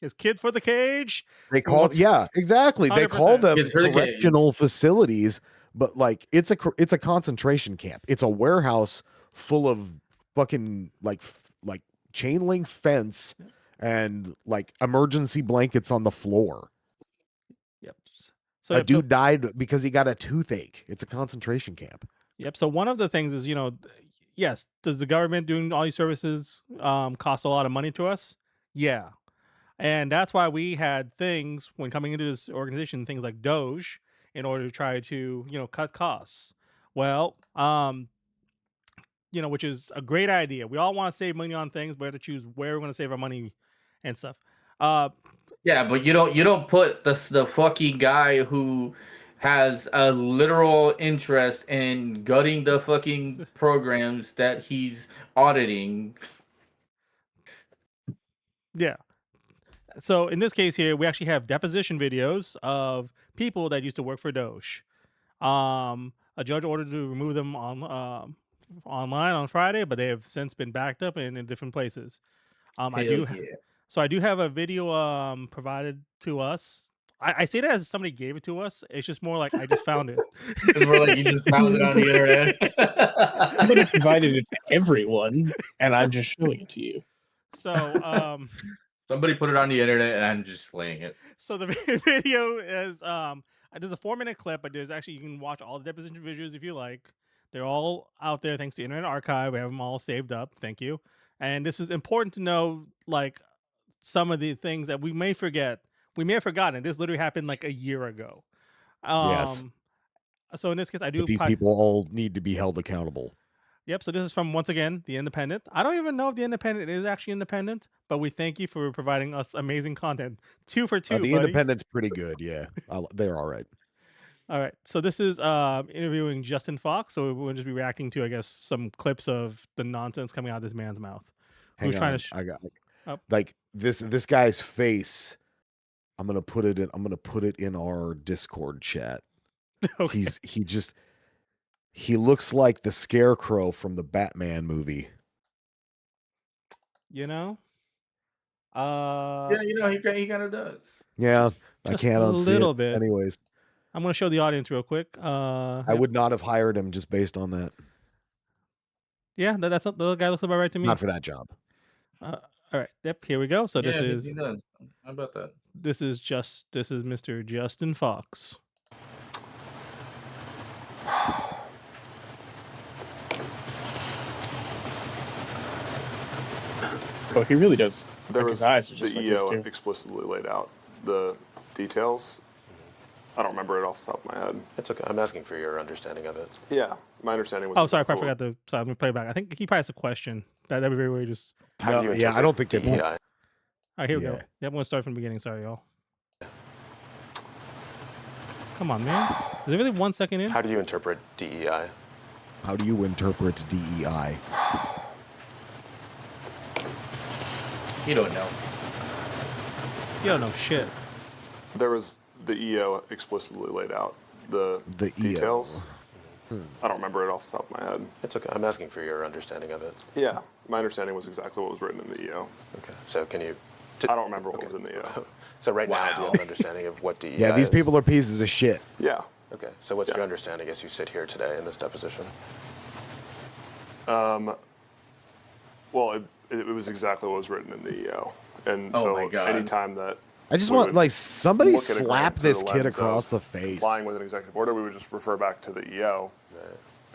as kids for the cage. They call exactly. 100%. They call them correctional facilities, but like it's a concentration camp. It's a warehouse full of fucking like chain link fence and like emergency blankets on the floor. Yep. So a dude died because he got a toothache. It's a concentration camp. Yep. So one of the things is, yes, does the government doing all these services cost a lot of money to us? Yeah. And that's why we had things when coming into this organization, things like Doge, in order to try to, cut costs. Well, which is a great idea. We all want to save money on things, but we have to choose where we're going to save our money and stuff. Yeah, but you don't put the fucking guy who has a literal interest in gutting the fucking programs that he's auditing. Yeah. So in this case here, we actually have deposition videos of people that used to work for Doge. A judge ordered to remove them online on Friday, but they have since been backed up in different places. I do have a video provided to us. I say that as somebody gave it to us. It's just more like I just found it. It's more like you just found it on the internet. Somebody provided it to everyone, and I'm just showing it to you. So somebody put it on the internet, and I'm just playing it. So the video is there's a 4-minute clip, but there's actually you can watch all the deposition videos if you like. They're all out there thanks to Internet Archive. We have them all saved up. Thank you. And this is important to know, like some of the things that we may forget. We may have forgotten. This literally happened like a year ago. Yes. So in this case, I do. But these people all need to be held accountable. Yep. So this is from, once again, The Independent. I don't even know if The Independent is actually independent, but we thank you for providing us amazing content. 2 for 2. The Independent's pretty good. Yeah, they're all right. All right. So this is interviewing Justin Fox. So we'll just be reacting to, I guess, some clips of the nonsense coming out of this man's mouth. Hang on. I got like this guy's face. I'm gonna put it in our Discord chat. Okay. He looks like the Scarecrow from the Batman movie. Yeah, he kind of does. Yeah, I can't unsee a little it. bit. Anyways, I'm gonna show the audience real quick. I would not have hired him just based on that. Yeah, that's the guy looks about right to me. Not for that job. All right. Yep. Here we go. So this is. He does. How about that? This is Mr. Justin Fox. Oh, he really does. There his eyes are just the like EO this too. explicitly laid out the details. I don't remember it off the top of my head. It's okay. I'm asking for your understanding of it. Yeah, my understanding was. Oh, sorry, I forgot to. Sorry, let me play it back. I think he probably has a question. That'd be very just. I don't think they. All right, here we go. Yep, I'm gonna start from the beginning. Sorry, y'all. Come on, man. Is it really 1 second in? How do you interpret DEI? How do you interpret DEI? You don't know. You don't know shit. There was the EO explicitly laid out the The details. I don't remember it off the top of my head. It's okay. I'm asking for your understanding of it. Yeah, my understanding was exactly what was written in the EO. Okay. So can you? I don't remember what was in the EO. So right now, do you have an understanding of what DEI Yeah, these is? people are pieces of shit. Yeah. Okay. So what's your understanding as you sit here today in this deposition? Well, it was exactly what was written in the EO, and Oh so my God. anytime that I just we want would like somebody look at a slap grant through this the kid lens across of the face. complying with an executive order, we would just refer back to the EO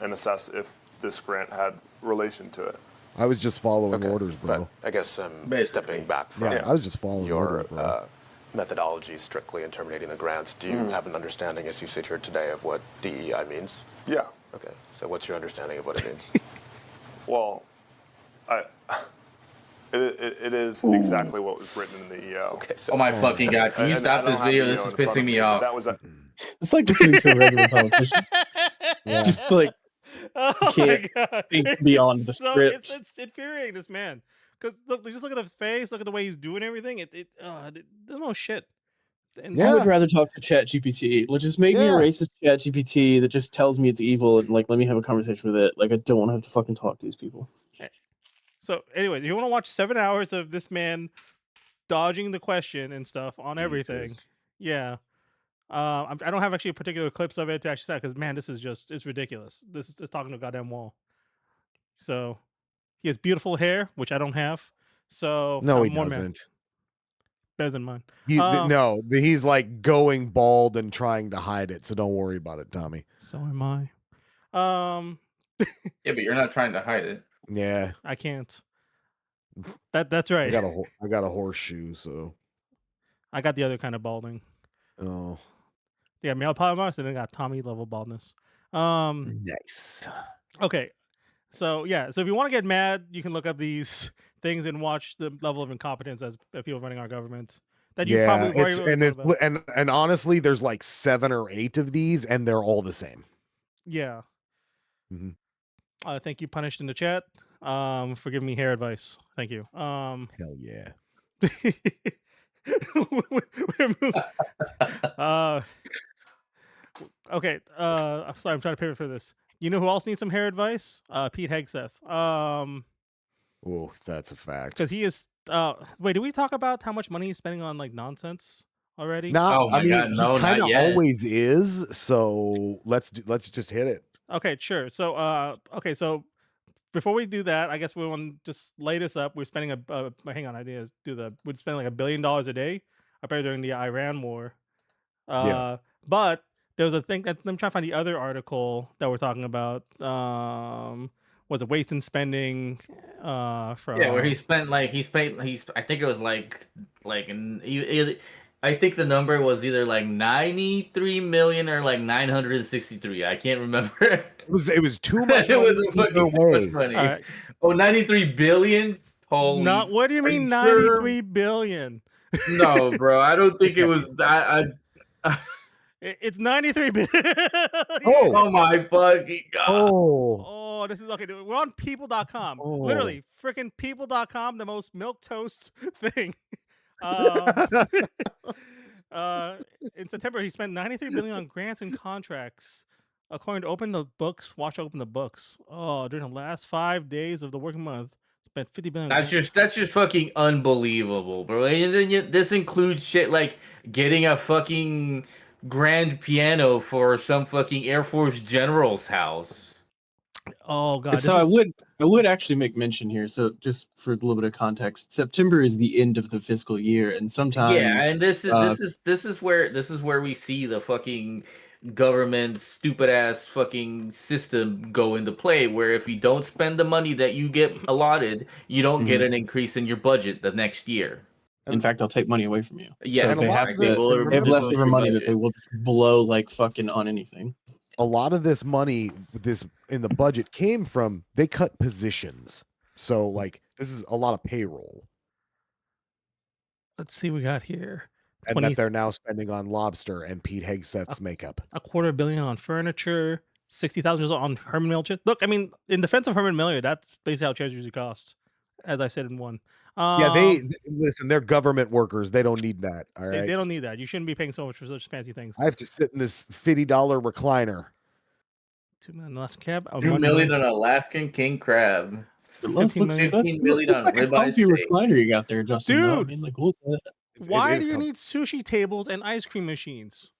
and assess if this grant had relation to it. I was just following Okay, orders, bro. But I guess I'm Basically. stepping back from Yeah, I was just following your orders, bro. methodology strictly in terminating the grants. Do you have an understanding as you sit here today of what DEI means? Yeah. Okay. So what's your understanding of what it means? Well, it is exactly what was written in the EO. Okay. So Oh my fucking god! Can you And stop I don't this have video? the This EO is in front pissing of me but off. That was It's like listening to a regular politician. Yeah. Just like Oh can't my god! think beyond the script. It's infuriating, this man. Because just look at his face, look at the way he's doing everything. There's no shit. And Yeah. I would rather talk to ChatGPT. Like, just make me a Yeah. racist ChatGPT that just tells me it's evil and like let me have a conversation with it. Like, I don't want to have to fucking talk to these people. So, anyway, you want to watch 7 hours of this dodging the question and stuff on everything? Jesus. Yeah. I don't have actually particular clips of it to actually say because man, it's ridiculous. This is talking to a goddamn wall. So he has beautiful hair, which I don't have. So No, I'm he more doesn't. better than mine. No, he's like going bald and trying to hide it. So don't worry about it, Tommy. So am I. Yeah, but you're not trying to hide it. Yeah, I can't. That's right. I got a horseshoe. So I got the other kind of balding. oh, Yeah, male polymorphs, and then got Tommy level baldness. nice. Okay. So yeah, so if you want to get mad, you can look up these things and watch the level of incompetence as people running our government. That you Yeah, probably worry about. and honestly, there's like 7 or 8 of these, and they're all the same. Yeah. Mhm. Thank you, Punished in the chat. For giving me hair advice. Thank you. Hell yeah. Okay. I'm sorry, I'm trying to pivot for this. You know who else needs some hair advice? Pete Hegseth. Oh, that's a fact. Because he is. Wait, did we talk about how much money he's spending on like nonsense already? Oh my I mean, God, no, he kind not of yet. always is. So let's just hit it. Okay, sure. So, so before we do that, I guess we want to just lay this up. We're spending hang on, we'd spend like $1 billion a day, apparently during the Iran war. Yeah. But there was a thing that I'm trying to find the other article that we're talking about. Was it waste and spending? From Yeah, where I think it was I think the number was either like 93 million or like 963. I can't remember. It was too much. It was money fucking either too way. much money. All right. Oh, 93 billion? Holy Not what do you are mean you 93 sure? billion? No, bro. I don't think it was that. It's 93 billion. Oh my fucking god. Oh, this is okay. Dude. We're on people.com. Literally, freaking people.com, the most milquetoast thing. In September, he spent 93 billion on grants and contracts. According to Open the Books, watch Open the Books. Oh, during the last 5 days of the working month, spent 50 billion. That's just fucking unbelievable, bro. And then this includes shit like getting a fucking grand piano for some fucking Air Force general's house. Oh god. So I would actually make mention here. So just for a little bit of context, September is the end of the fiscal year, and sometimes and this is where we see the fucking government's stupid ass fucking system go into play, where if you don't spend the money that you get allotted, you don't get an increase in your budget the next year. In fact, they'll take money away from you. Yeah, so they have leftover money that they will just blow like fucking on anything. A lot of this money, this in the budget, came from they cut positions. So like this is a lot of payroll. Let's see what we got here. And that they're now spending on lobster and Pete Hegseth's makeup. $250 million on furniture, 60,000 on Herman Miller. Look, I mean, in defense of Herman Miller, that's basically how chairs usually cost. as I said in one. Yeah, listen. They're government workers. They don't need that. All right. They don't need that. You shouldn't be paying so much for such fancy things. I have to sit in this $50 recliner. $2 million Alaskan cab. $2 million on Alaskan king crab. 15 million. 15 million on like a ribeye comfy steak. recliner you got there, Justin. Dude. No, I mean, like, what's that? Why do you need sushi tables and ice cream machines?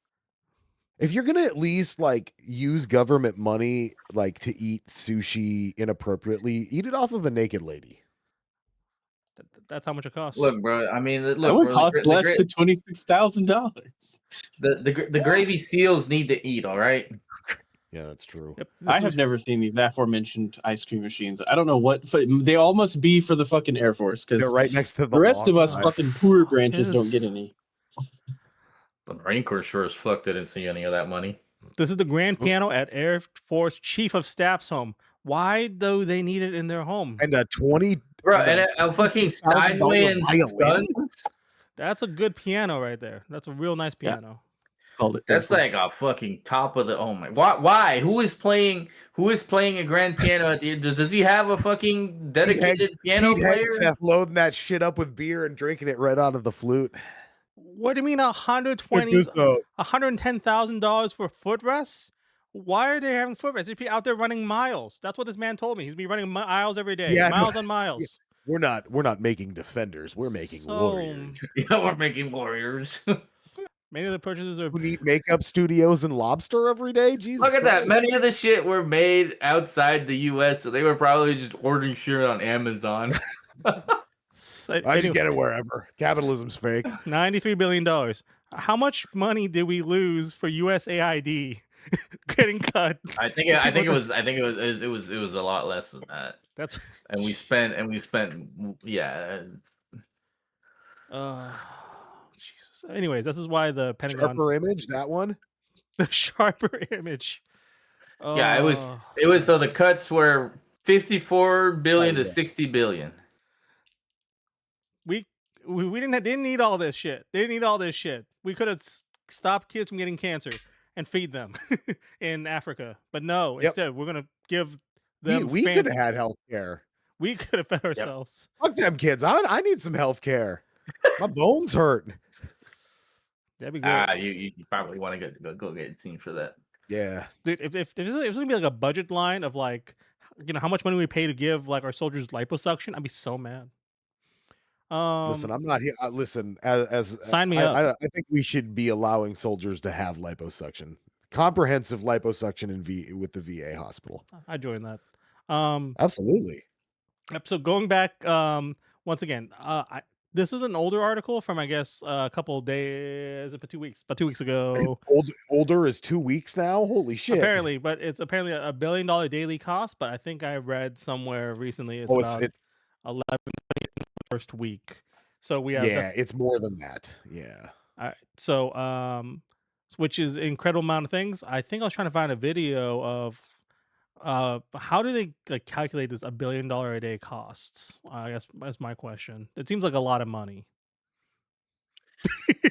If you're gonna at least like use government money like to eat sushi inappropriately, eat it off of a naked lady. That's how much it costs. Look, bro. I mean, look, That would bro, cost less than $26,000. The gravy seals need to eat. All right. Yeah, that's true. Yep, I have never seen these aforementioned ice cream machines. I don't know what they all must be for the fucking Airforce because They're right next to the rest of us lawn. fucking poor branches don't get any. The Marine Corps sure as fuck didn't see any of that money. This is the grand piano at Air Force Chief of Staff's home. Why do they need it in their home? And a 20 Bro, and a fucking Steinway Sons. That's a good piano right there. That's a real nice piano. That's like a fucking top of the. Oh my! Why? Who is playing a grand piano at the? Does he have a fucking dedicated piano player? Seth loading that shit up with beer and drinking it right out of the flute. What do you mean $110,000 for footrests? Why are they having footrests? They'd be out there running miles. That's what this man told me. He's be running miles every day. Yeah, miles on miles. We're not making defenders. We're making warriors. Yeah, we're making warriors. Many of the purchases are who need makeup studios and lobster every day. Jesus, look at that. Many of the shit were made outside the U.S., so they were probably just ordering shit on Amazon. I should get it wherever. Capitalism's fake. $93 billion. How much money did we lose for USAID getting cut? I think it was a lot less than that. And we spent yeah. Jesus. Anyways, this is why the Pentagon Sharper image, that one. The sharper image. Yeah, it was so the cuts were 54 billion to 60 billion. We didn't need all this shit. They didn't need all this shit. We could have stopped kids from getting cancer and feed them in Africa. But no, instead we're gonna give them. We could have had health care. We could have fed ourselves. Fuck them kids. I need some health care. My bones hurt. That'd be great. You probably want to go get seen for that. Yeah, dude. If there's gonna be like a budget line of like, how much money we pay to give like our soldiers liposuction, I'd be so mad. Listen, I'm not here. Listen, as sign me up. I think we should be allowing soldiers to have liposuction, comprehensive liposuction with the VA hospital. I join that. Absolutely. So going back, once again, this is an older article from I guess a couple of days, about 2 weeks ago. Older is 2 weeks now. Holy shit! Apparently, but it's apparently a $1 billion daily cost. But I think I read somewhere recently it's about 11 million the first week. So we have it's more than that. Yeah. All right. So which is an incredible amount of things. I think I was trying to find a video of how do they calculate this $1 billion a day costs? I guess that's my question. It seems like a lot of money.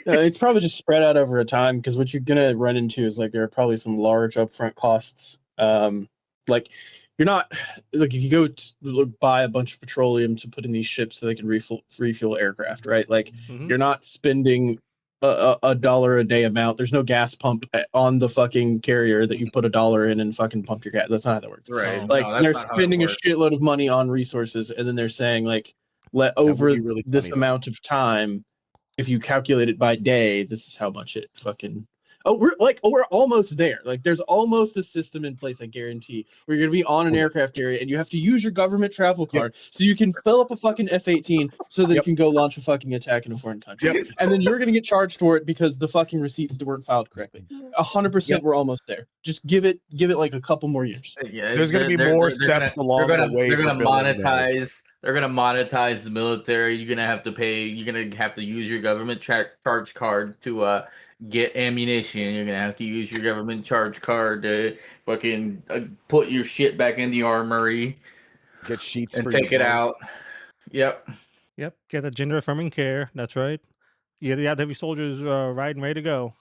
It's probably just spread out over a time because what you're gonna run into is like there are probably some large upfront costs. Like you're not like if you go to buy a bunch of petroleum to put in these ships so they can refuel aircraft, right? Like you're not spending a dollar a day amount. There's no gas pump on the fucking carrier that you put $1 in and fucking pump your gas. That's not how that works. Right. Like no, they're spending a shitload of money on resources and then they're saying like over this amount of time, if you calculate it by day, this is how much it fucking we're almost there. Like there's almost a system in place, I guarantee, where you're gonna be on an aircraft carrier and you have to use your government travel card so you can fill up a fucking F-18 so that you can go launch a fucking attack in a foreign country. And then you're gonna get charged for it because the fucking receipts weren't filed correctly. 100% we're almost there. Just give it like a couple more years. Yeah, there's gonna be more steps along the way. They're gonna monetize. They're gonna monetize the military. You're gonna have to pay. You're gonna have to use your government charge card to get ammunition. You're gonna have to use your government charge card to fucking put your shit back in the armory. Get sheets and for take it out. Yep. Get that gender affirming care. That's right. You have to have your soldiers right and ready to go.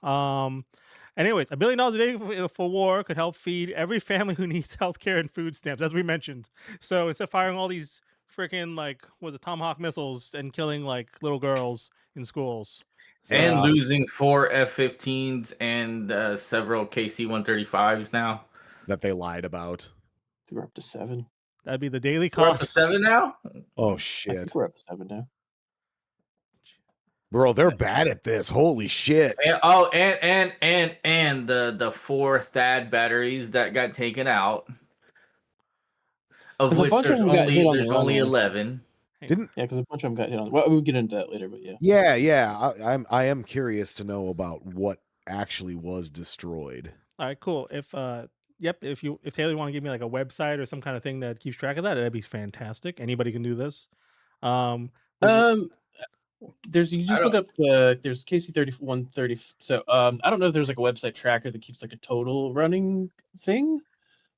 Anyways, $1 billion a day for war could help feed every family who needs healthcare and food stamps, as we mentioned. So instead of firing all these freaking like was it Tomahawk missiles and killing like little girls in schools. And So losing 4 F-15s and several KC-135s now. That they lied about. We're up to 7. that'd be the daily We're up to cost. 7 now? Oh I shit, think we're up to 7 now. bro, they're bad at this. Holy shit. And the 4 THAAD batteries that got taken out, of 'Cause a which bunch of there's them got hit on the only runway. 11. Didn't Yeah, because a bunch of them got hit on. Well, we'll get into that later, but yeah. Yeah. I am curious to know about what actually was destroyed. All right, cool. If if Taylor want to give me like a website or some kind of thing that keeps track of that, that'd be fantastic. Anybody can do this. We- There's you just look up there's KC-3130. So I don't know if there's like a website tracker that keeps like a total running thing.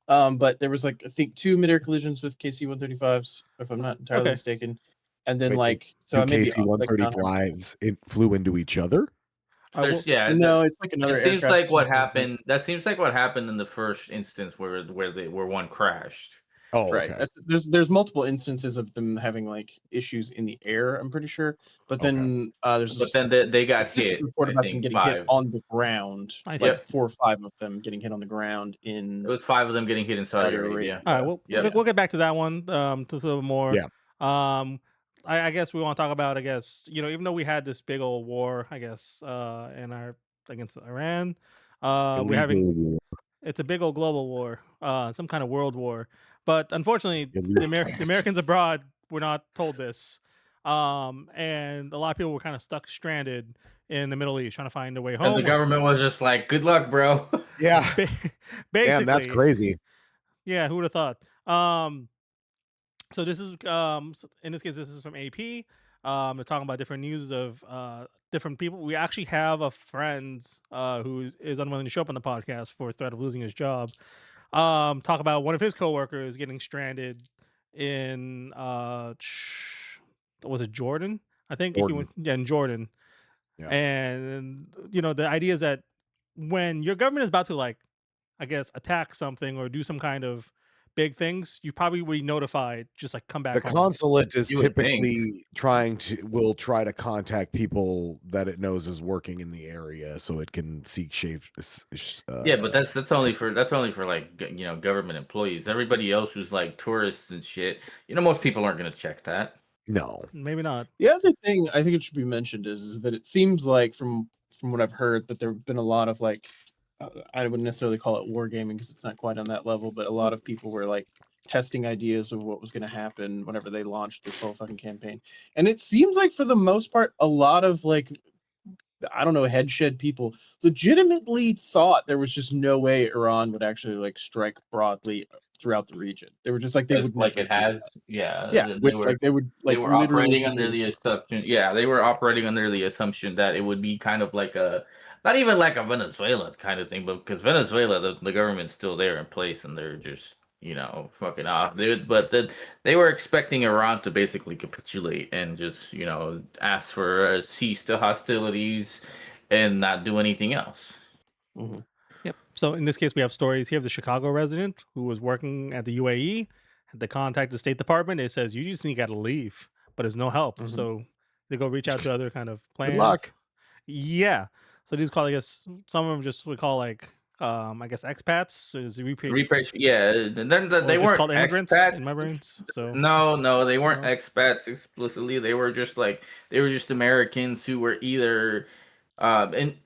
But there was like I think 2 midair collisions with KC-135s, if I'm not entirely Okay. mistaken. And then Wait, like Two maybe KC-135s flew into each other. There's no, it's like another. It seems aircraft like what or something. happened. That seems like what happened in the first instance where one crashed. Oh, Right. okay. There's multiple instances of them having like issues in the air. I'm pretty sure, but then there's But then they got specific hit. report I about think them getting 5. hit on the ground. I see. Like 4 or 5 of them getting hit on the ground in. It was 5 of them getting hit in Saudi Arabia. All right, well, Yep. we'll get back to that one to a little more. Yeah. I guess we want to talk about, I guess, even though we had this big old war, I guess, against Iran, we're having Illegal war. it's a big old global war, some kind of world war. But unfortunately, the Americans abroad were not told this, and a lot of people were kind of stuck, stranded in the Middle East, trying to find a way home. And the government was just like, "Good luck, bro." Yeah. Basically, Damn, that's crazy. Yeah, who would have thought? So this is in this case, this is from AP. They're talking about different news of different people. We actually have a friend who is unwilling to show up on the podcast for threat of losing his job. Talk about one of his coworkers getting stranded in was it Jordan? I think he went in Jordan. Yeah. And the idea is that when your government is about to, like, I guess, attack something or do some kind of big things, you probably will be notified, just like come back The home. consulate is You would typically will try to contact people that it knows is working in the area so it can seek Yeah, but that's only for like government employees. Everybody else who's like tourists and shit, most people aren't going to check that. No, maybe not. The other thing I think it should be mentioned is that it seems like from what I've heard that there have been a lot of like I wouldn't necessarily call it wargaming because it's not quite on that level, but a lot of people were like testing ideas of what was going to happen whenever they launched this whole fucking campaign. And it seems like for the most part, a lot of like, I don't know, headshed people legitimately thought there was just no way Iran would actually like strike broadly throughout the region. They were just like, they would like never it has. Yeah. they were operating under the assumption. Yeah, they were operating under the assumption that it would be kind of like not even like a Venezuela kind of thing, but because Venezuela, the government's still there in place and they're just, fucking off. They were expecting Iran to basically capitulate and just, ask for a cease to hostilities and not do anything else. Mm-hmm. Yep. So in this case, we have stories here of the Chicago resident who was working at the UAE, had to contact the State Department. It says, you just got to leave, but there's no help. Mm-hmm. So they go reach out to other kind of plans. Good luck. Yeah. So these call, I guess, some of them just we call like, I guess, expats. Is Yeah, they weren't called immigrants. So no, they weren't expats explicitly. They were just Americans who were either, and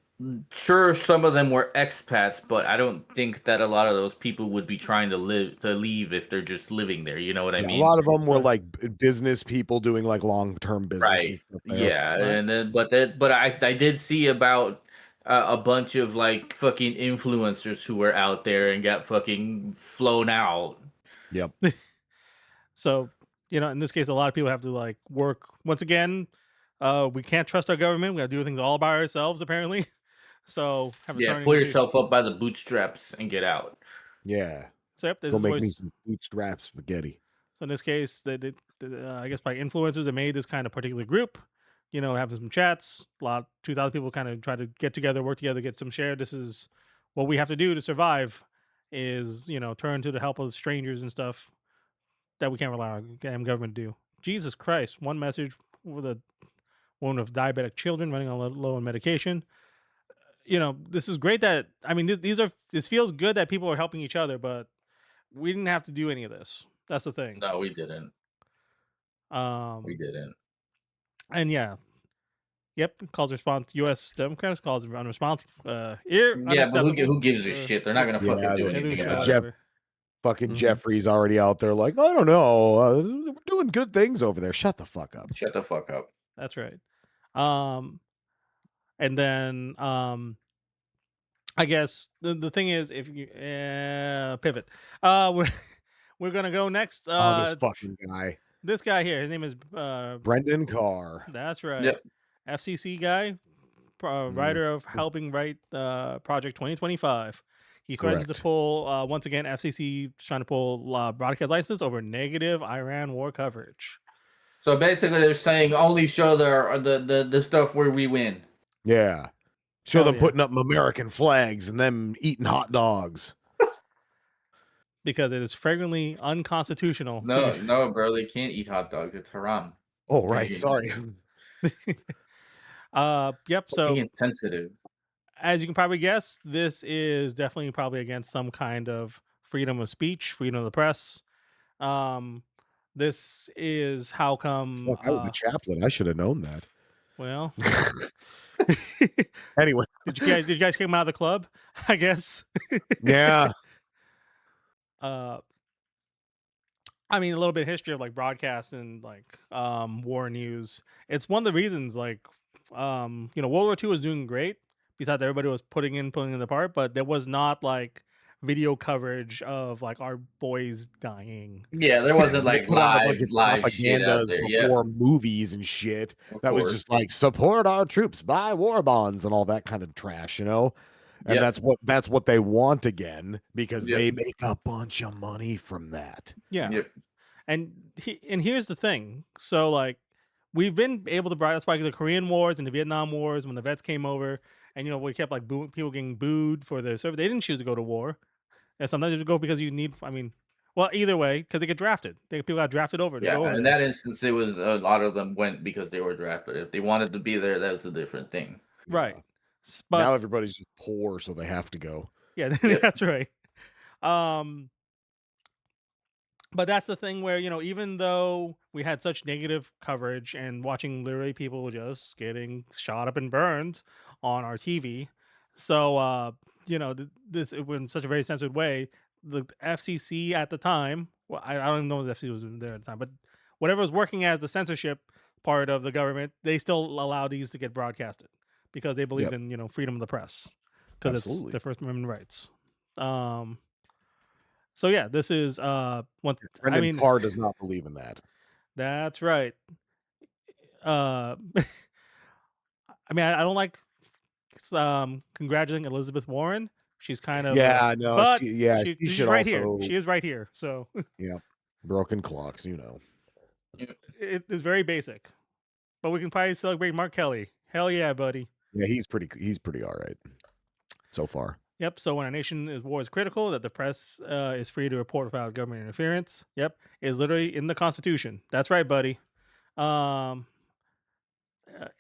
sure, some of them were expats, but I don't think that a lot of those people would be trying to leave if they're just living there. You know what I mean? A lot of them were like business people doing like long-term business. Right. Yeah, and then but I did see about a bunch of like fucking influencers who were out there and got fucking flown out. Yep. So, in this case, a lot of people have to like work once again. We can't trust our government. We got to do things all by ourselves, apparently. So pull yourself up by the bootstraps and get out. Yeah. So yep, go make me some bootstrap spaghetti. So in this case, I guess by influencers, they made this kind of particular group. Having some chats. 2,000 people kind of try to get together, work together, get some share. This is what we have to do to survive. Is turn to the help of strangers and stuff. that we can't rely on the government to do. Jesus Christ! One message with a woman with diabetic children running on low on medication. This is great that this feels good that people are helping each other, but we didn't have to do any of this. That's the thing. No, we didn't. We didn't. And yeah, yep. Calls response. U.S. Democrats calls unresponsive. Yeah, but Unacceptable. who gives a shit? They're not gonna fucking do they anything lose about shit, it. Fucking Jeffrey's already out there like, I don't know, we're doing good things over there. Shut the fuck up. Shut the fuck up. That's right. And then I guess the thing is, if you pivot, we're gonna go next. This fucking guy, this guy here, his name is Brendan Carr. That's right. Yep. FCC guy, writer of helping write Project 2025. He threatens to pull once again. FCC trying to pull broadcast license over negative Iran war coverage. So basically, they're saying only show the stuff where we win. Yeah. Show them putting up American flags and them eating hot dogs. Because it is flagrantly unconstitutional. No, bro, they can't eat hot dogs. It's haram. Oh, right. Sorry. Yep. So being insensitive. As you can probably guess, this is definitely probably against some kind of freedom of speech, freedom of the press. This is how come. Look, I was a chaplain. I should have known that. Well, anyway, did you guys come out of the club? I guess. Yeah. I mean, a little bit of history of like broadcast and like war news. It's one of the reasons like World War II was doing great. Besides, everybody was putting in the part, but there was not like video coverage of like our boys dying. Yeah, there wasn't like live shit out there. Before movies and shit. That was just like support our troops, buy war bonds and all that kind of trash, And that's what they want again because they make a bunch of money from that. Yeah. Yep. And here's the thing. So like we've been able to broadcast like the Korean Wars and the Vietnam Wars when the vets came over, and we kept like people getting booed for their service. They didn't choose to go to war, and sometimes you go because you need. Well, either way, because they get drafted. People got drafted over. Yeah, in that instance, it was a lot of them went because they were drafted. If they wanted to be there, that's a different thing. Right. But now everybody's just poor, so they have to go. Yeah, that's right. But that's the thing where, even though we had such negative coverage and watching literally people just getting shot up and burned on our TV. So, this in such a very censored way, the FCC at the time, well, I don't even know if the FCC was there at the time, but whatever was working as the censorship part of the government, they still allowed these to get broadcasted because they believed in, freedom of the press because it's their First Amendment rights. So yeah, this is Brendan Carr does not believe in that. That's right. I don't like congratulating Elizabeth Warren. She's kind of but she's right here. She is right here. So yeah, broken clocks, It is very basic, but we can probably celebrate Mark Kelly. Hell yeah, buddy. Yeah, he's pretty all right so far. Yep. So when a nation's war is critical, that the press is free to report without government interference. Yep, is literally in the Constitution. That's right, buddy.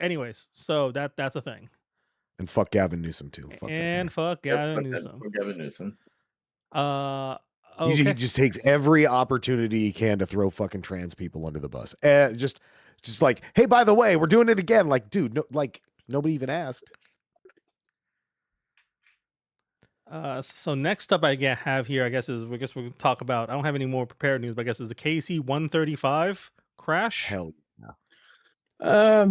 Anyways, so that's a thing. And fuck Gavin Newsom too. Fuck Gavin Newsom. Fuck Gavin Newsom. Okay. He just takes every opportunity he can to throw fucking trans people under the bus. Just like, hey, by the way, we're doing it again. Like, dude, nobody even asked. So next up I have here, I guess we're going to talk about, I don't have any more prepared news, but I guess is the KC-135 crash. Hell yeah.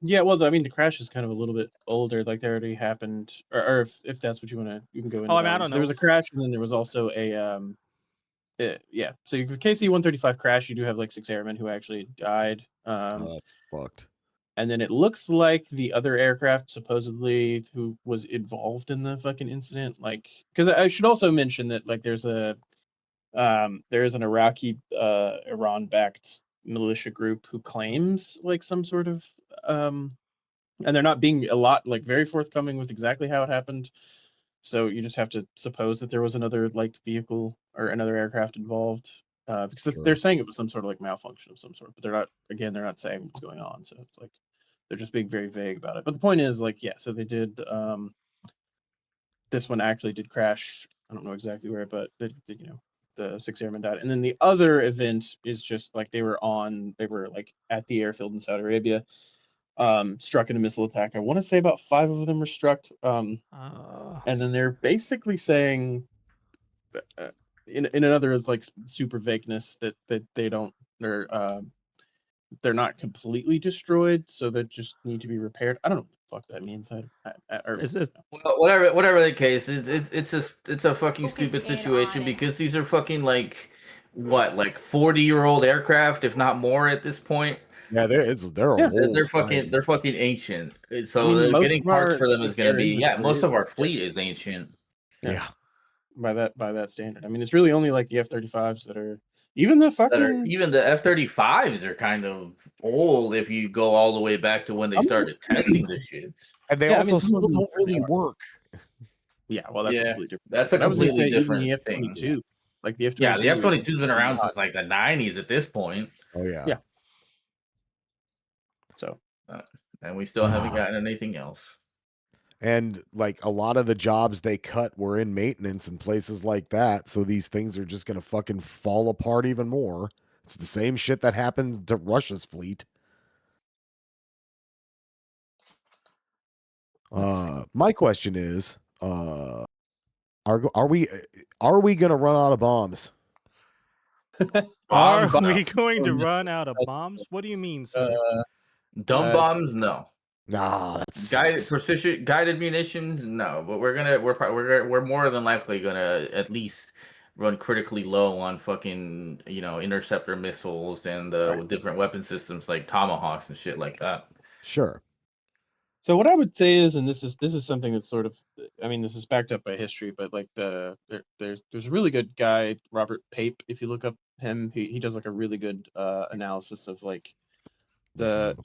Yeah, well, the crash is kind of a little bit older. Like, they already happened, or if that's what you want to, you can go into. I don't know. There was a crash, and then there was also a, yeah. So you KC-135 crash, you do have like 6 airmen who actually died. That's fucked. And then it looks like the other aircraft supposedly who was involved in the fucking incident, like, because I should also mention that like there is an Iraqi Iran-backed militia group who claims like some sort of and they're not being very forthcoming with exactly how it happened. So you just have to suppose that there was another like vehicle or another aircraft involved. because they're saying it was some sort of like malfunction of some sort, but they're not saying what's going on. So it's like they're just being very vague about it. But the point is, like, yeah, so they did. This one actually did crash. I don't know exactly where, but the 6 airmen died. And then the other event is just like they were like at the airfield in Saudi Arabia, struck in a missile attack. I want to say about 5 of them were struck. And then they're basically saying, in another like super vagueness, that they don't, they're not completely destroyed, so they just need to be repaired. I don't know what the fuck that means. Well, whatever the case, it's a fucking stupid situation because these are fucking like 40-year-old aircraft, if not more at this point. Yeah, they're fucking ancient. So getting parts for them is going to be most of our fleet is ancient. Yeah. By that standard, I mean it's really only like the F-35s that are. Even the F-35s are kind of old if you go all the way back to when they started testing the shits. And they also still don't really work. Yeah, well, that's completely different. That's a completely different the thing. F-22, like the F-22. Yeah, the F-22's been around since like the 90s at this point. Oh yeah. Yeah. So, and we still haven't gotten anything else. And like a lot of the jobs they cut were in maintenance and places like that. So these things are just going to fucking fall apart even more. It's the same shit that happened to Russia's fleet. My question is, are we going to run out of bombs? Are we going to run out of bombs? What do you mean, sir? Dumb bombs? No. Nah, that's guided munitions. No, but we're more than likely gonna at least run critically low on fucking interceptor missiles and different weapon systems like Tomahawks and shit like that. Sure. So what I would say is, and this is something that's sort of, I mean, this is backed up by history, but like there's a really good guy, Robert Pape. If you look up him, he does like a really good analysis of like the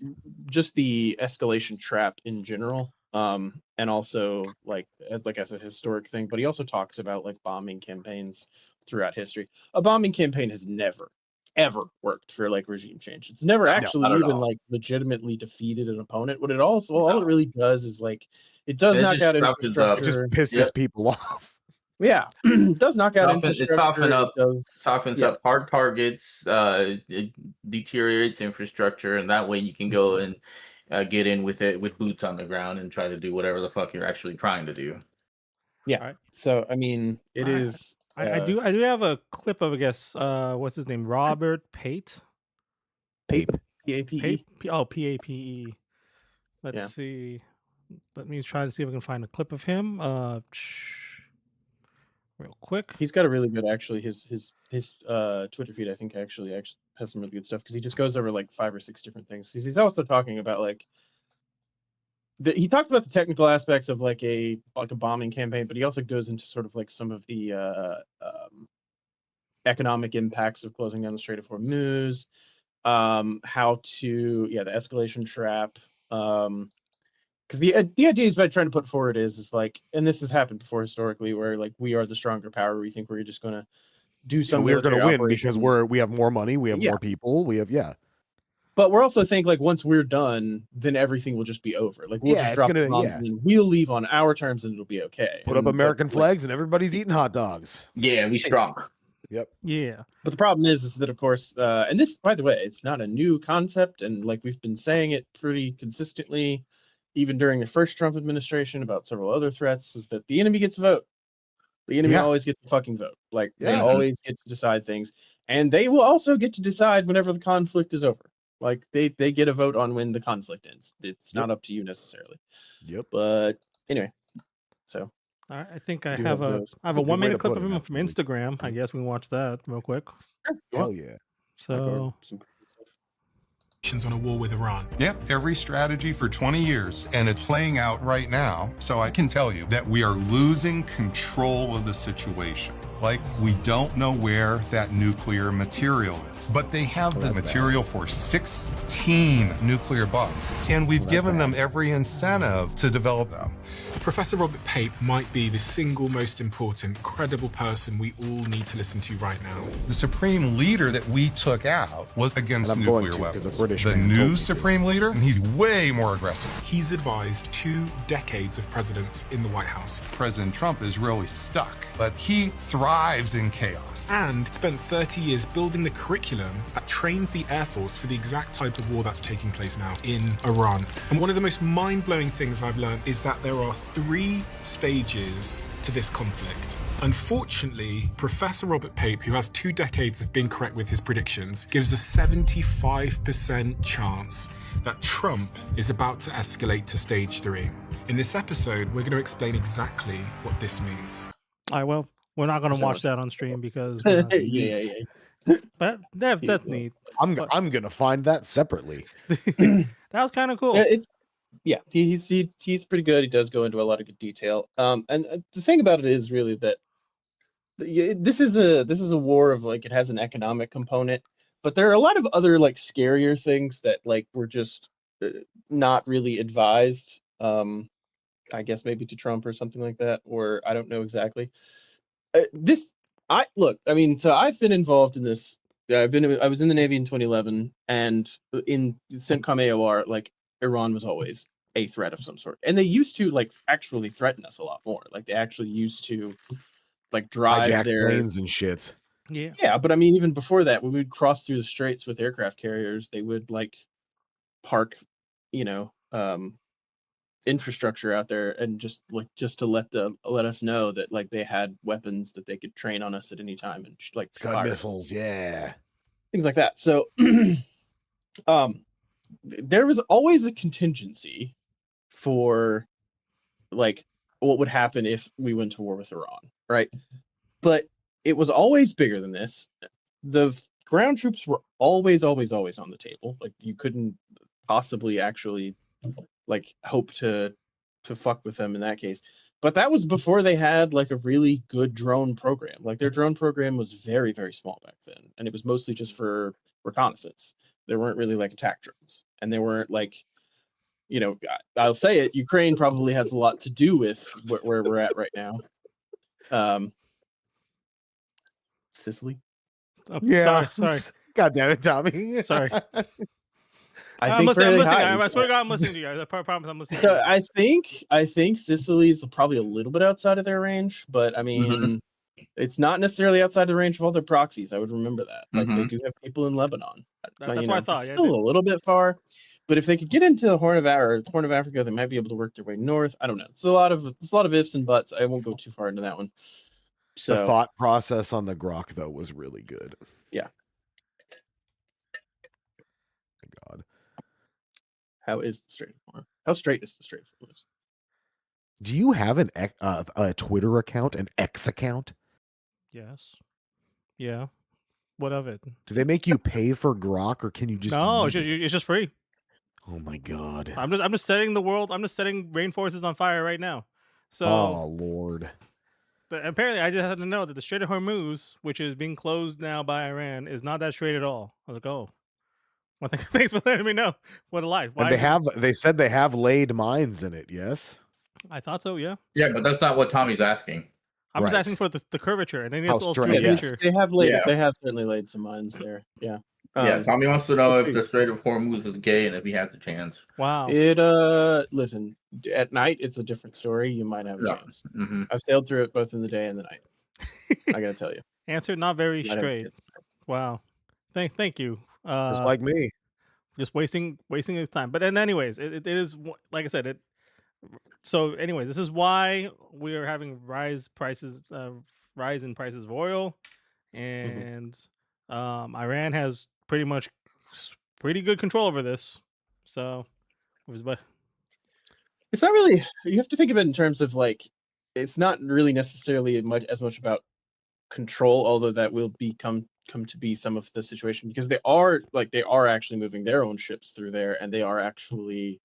escalation trap in general, and also like as a historic thing. But he also talks about like bombing campaigns throughout history. A bombing campaign has never ever worked for like regime change. It's never actually even like legitimately defeated an opponent. What it all it really does is like it does knock out infrastructure. It just pisses people off. Yeah, it does knock out infrastructure. It softens up hard targets, it deteriorates infrastructure, and that way you can go and get in with it with boots on the ground and try to do whatever the fuck you're actually trying to do. Yeah. Right. So I mean, it is. I do have a clip of, I guess, what's his name? Robert Pape. Pape. P-A-P-E. P-A-P-E. Let's see. Let me try to see if I can find a clip of him. Real quick. He's got a really good, actually, his Twitter feed, I think, actually has some really good stuff because he just goes over like 5 or 6 different things. He's also talking about like he talked about the technical aspects of like a bombing campaign, but he also goes into sort of like some of the economic impacts of closing down the Strait of Hormuz, how to the escalation trap, because the idea is by trying to put forward is like, and this has happened before historically, where like we are the stronger power. We think we're just going to do something. We're going to win because we have more money, we have more people, we have But we're also think like once we're done, then everything will just be over. Like we'll just drop the bombs and we'll leave on our terms and it'll be okay. Put up American flags and everybody's eating hot dogs. Yeah, we strong. Yep. Yeah. But the problem is that of course, and this, by the way, it's not a new concept, and like we've been saying it pretty consistently, even during the first Trump administration about several other threats, was that the enemy gets a vote. The enemy always gets a fucking vote. Like they always get to decide things, and they will also get to decide whenever the conflict is over. Like they get a vote on when the conflict ends. It's not up to you necessarily. Yep. But anyway, so all right, I think I have a 1-minute clip of him from Instagram. I guess we can watch that real quick. Hell yeah. So on a war with Iran. Yep, every strategy for 20 years, and it's playing out right now. So I can tell you that we are losing control of the situation. Like, we don't know where that nuclear material is, but they have the material for 16 nuclear bombs, and we've given them every incentive to develop them. Professor Robert Pape might be the single most important, credible person we all need to listen to right now. The supreme leader that we took out was against nuclear weapons. The new supreme leader, he's way more aggressive. He's advised 2 decades of presidents in the White House. President Trump is really stuck, but he thrives in chaos. And spent 30 years building the curriculum that trains the Air Force for the exact type of war that's taking place now in Iran. And one of the most mind-blowing things I've learned is that there are 3 stages to this conflict. Unfortunately, Professor Robert Pape, who has 2 decades of being correct with his predictions, gives a 75% chance that Trump is about to escalate to stage 3. In this episode, we're going to explain exactly what this means. All right, well, we're not going to watch that on stream because yeah. But that's neat. I'm gonna find that separately. That was kind of cool. He's pretty good. He does go into a lot of good detail. And the thing about it is really that this is a war of like, it has an economic component, but there are a lot of other like scarier things that like were just not really advised. I guess maybe to Trump or something like that, or I don't know exactly. So I've been involved in this. I was in the Navy in 2011, and in CENTCOM AOR, like Iran was always a threat of some sort, and they used to like actually threaten us a lot more. Like they actually used to like drive hijack their planes and shit. Yeah, but I mean, even before that, when we'd cross through the straits with aircraft carriers, they would like park, infrastructure out there and just to let us know that like they had weapons that they could train on us at any time and like Scud missiles, yeah, things like that. So there was always a contingency for like what would happen if we went to war with Iran, right? But it was always bigger than this. The ground troops were always on the table. Like you couldn't possibly actually like hope to fuck with them in that case. But that was before they had like a really good drone program. Like their drone program was very, very small back then. And it was mostly just for reconnaissance. There weren't really like attack drones. And they weren't like, I'll say it, Ukraine probably has a lot to do with where we're at right now. Sicily? Oh, yeah. Sorry. God damn it, Tommy. Sorry. I'm listening. I swear to God, I'm listening to you guys. I promise I'm listening. So I think Sicily's probably a little bit outside of their range, but I mean, it's not necessarily outside the range of all their proxies. I would remember that. Like they do have people in Lebanon. That's what I thought. It's still a little bit far, but if they could get into the Horn of Africa, they might be able to work their way north. I don't know. It's a lot of ifs and buts. I won't go too far into that one. So the thought process on the grok though was really good. Yeah. My God. How is the Strait of Hormuz? How straight is the Strait of Hormuz? Do you have a Twitter account, an X account? Yes. Yeah. What of it? Do they make you pay for grok, or can you just? No, it's just free. Oh my God! I'm just setting the world. I'm just setting rainforests on fire right now. So. Oh Lord. Apparently, I just had to know that the Strait of Hormuz, which is being closed now by Iran, is not that straight at all. I was like, oh. Well, thanks for letting me know. What a life. And they said they have laid mines in it, yes? I thought so, yeah. Yeah, but that's not what Tommy's asking. I'm just asking for the curvature, and then it's all picture. They have certainly laid some mines there. Yeah. Tommy wants to know if the Strait of Hormuz is gay and if he has a chance. Wow. Listen, at night it's a different story. You might have a chance. I've sailed through it both in the day and the night. I gotta tell you. Answer not very straight. Wow. Thank you. Just like me. Just wasting his time. But then anyways, it is like I said, so anyways, this is why we are having rise in prices of oil, and Iran has pretty good control over this. So but it's not really, you have to think of it in terms of like, it's not really necessarily as much about control, although that will come to be some of the situation, because they are actually moving their own ships through there, and they are actually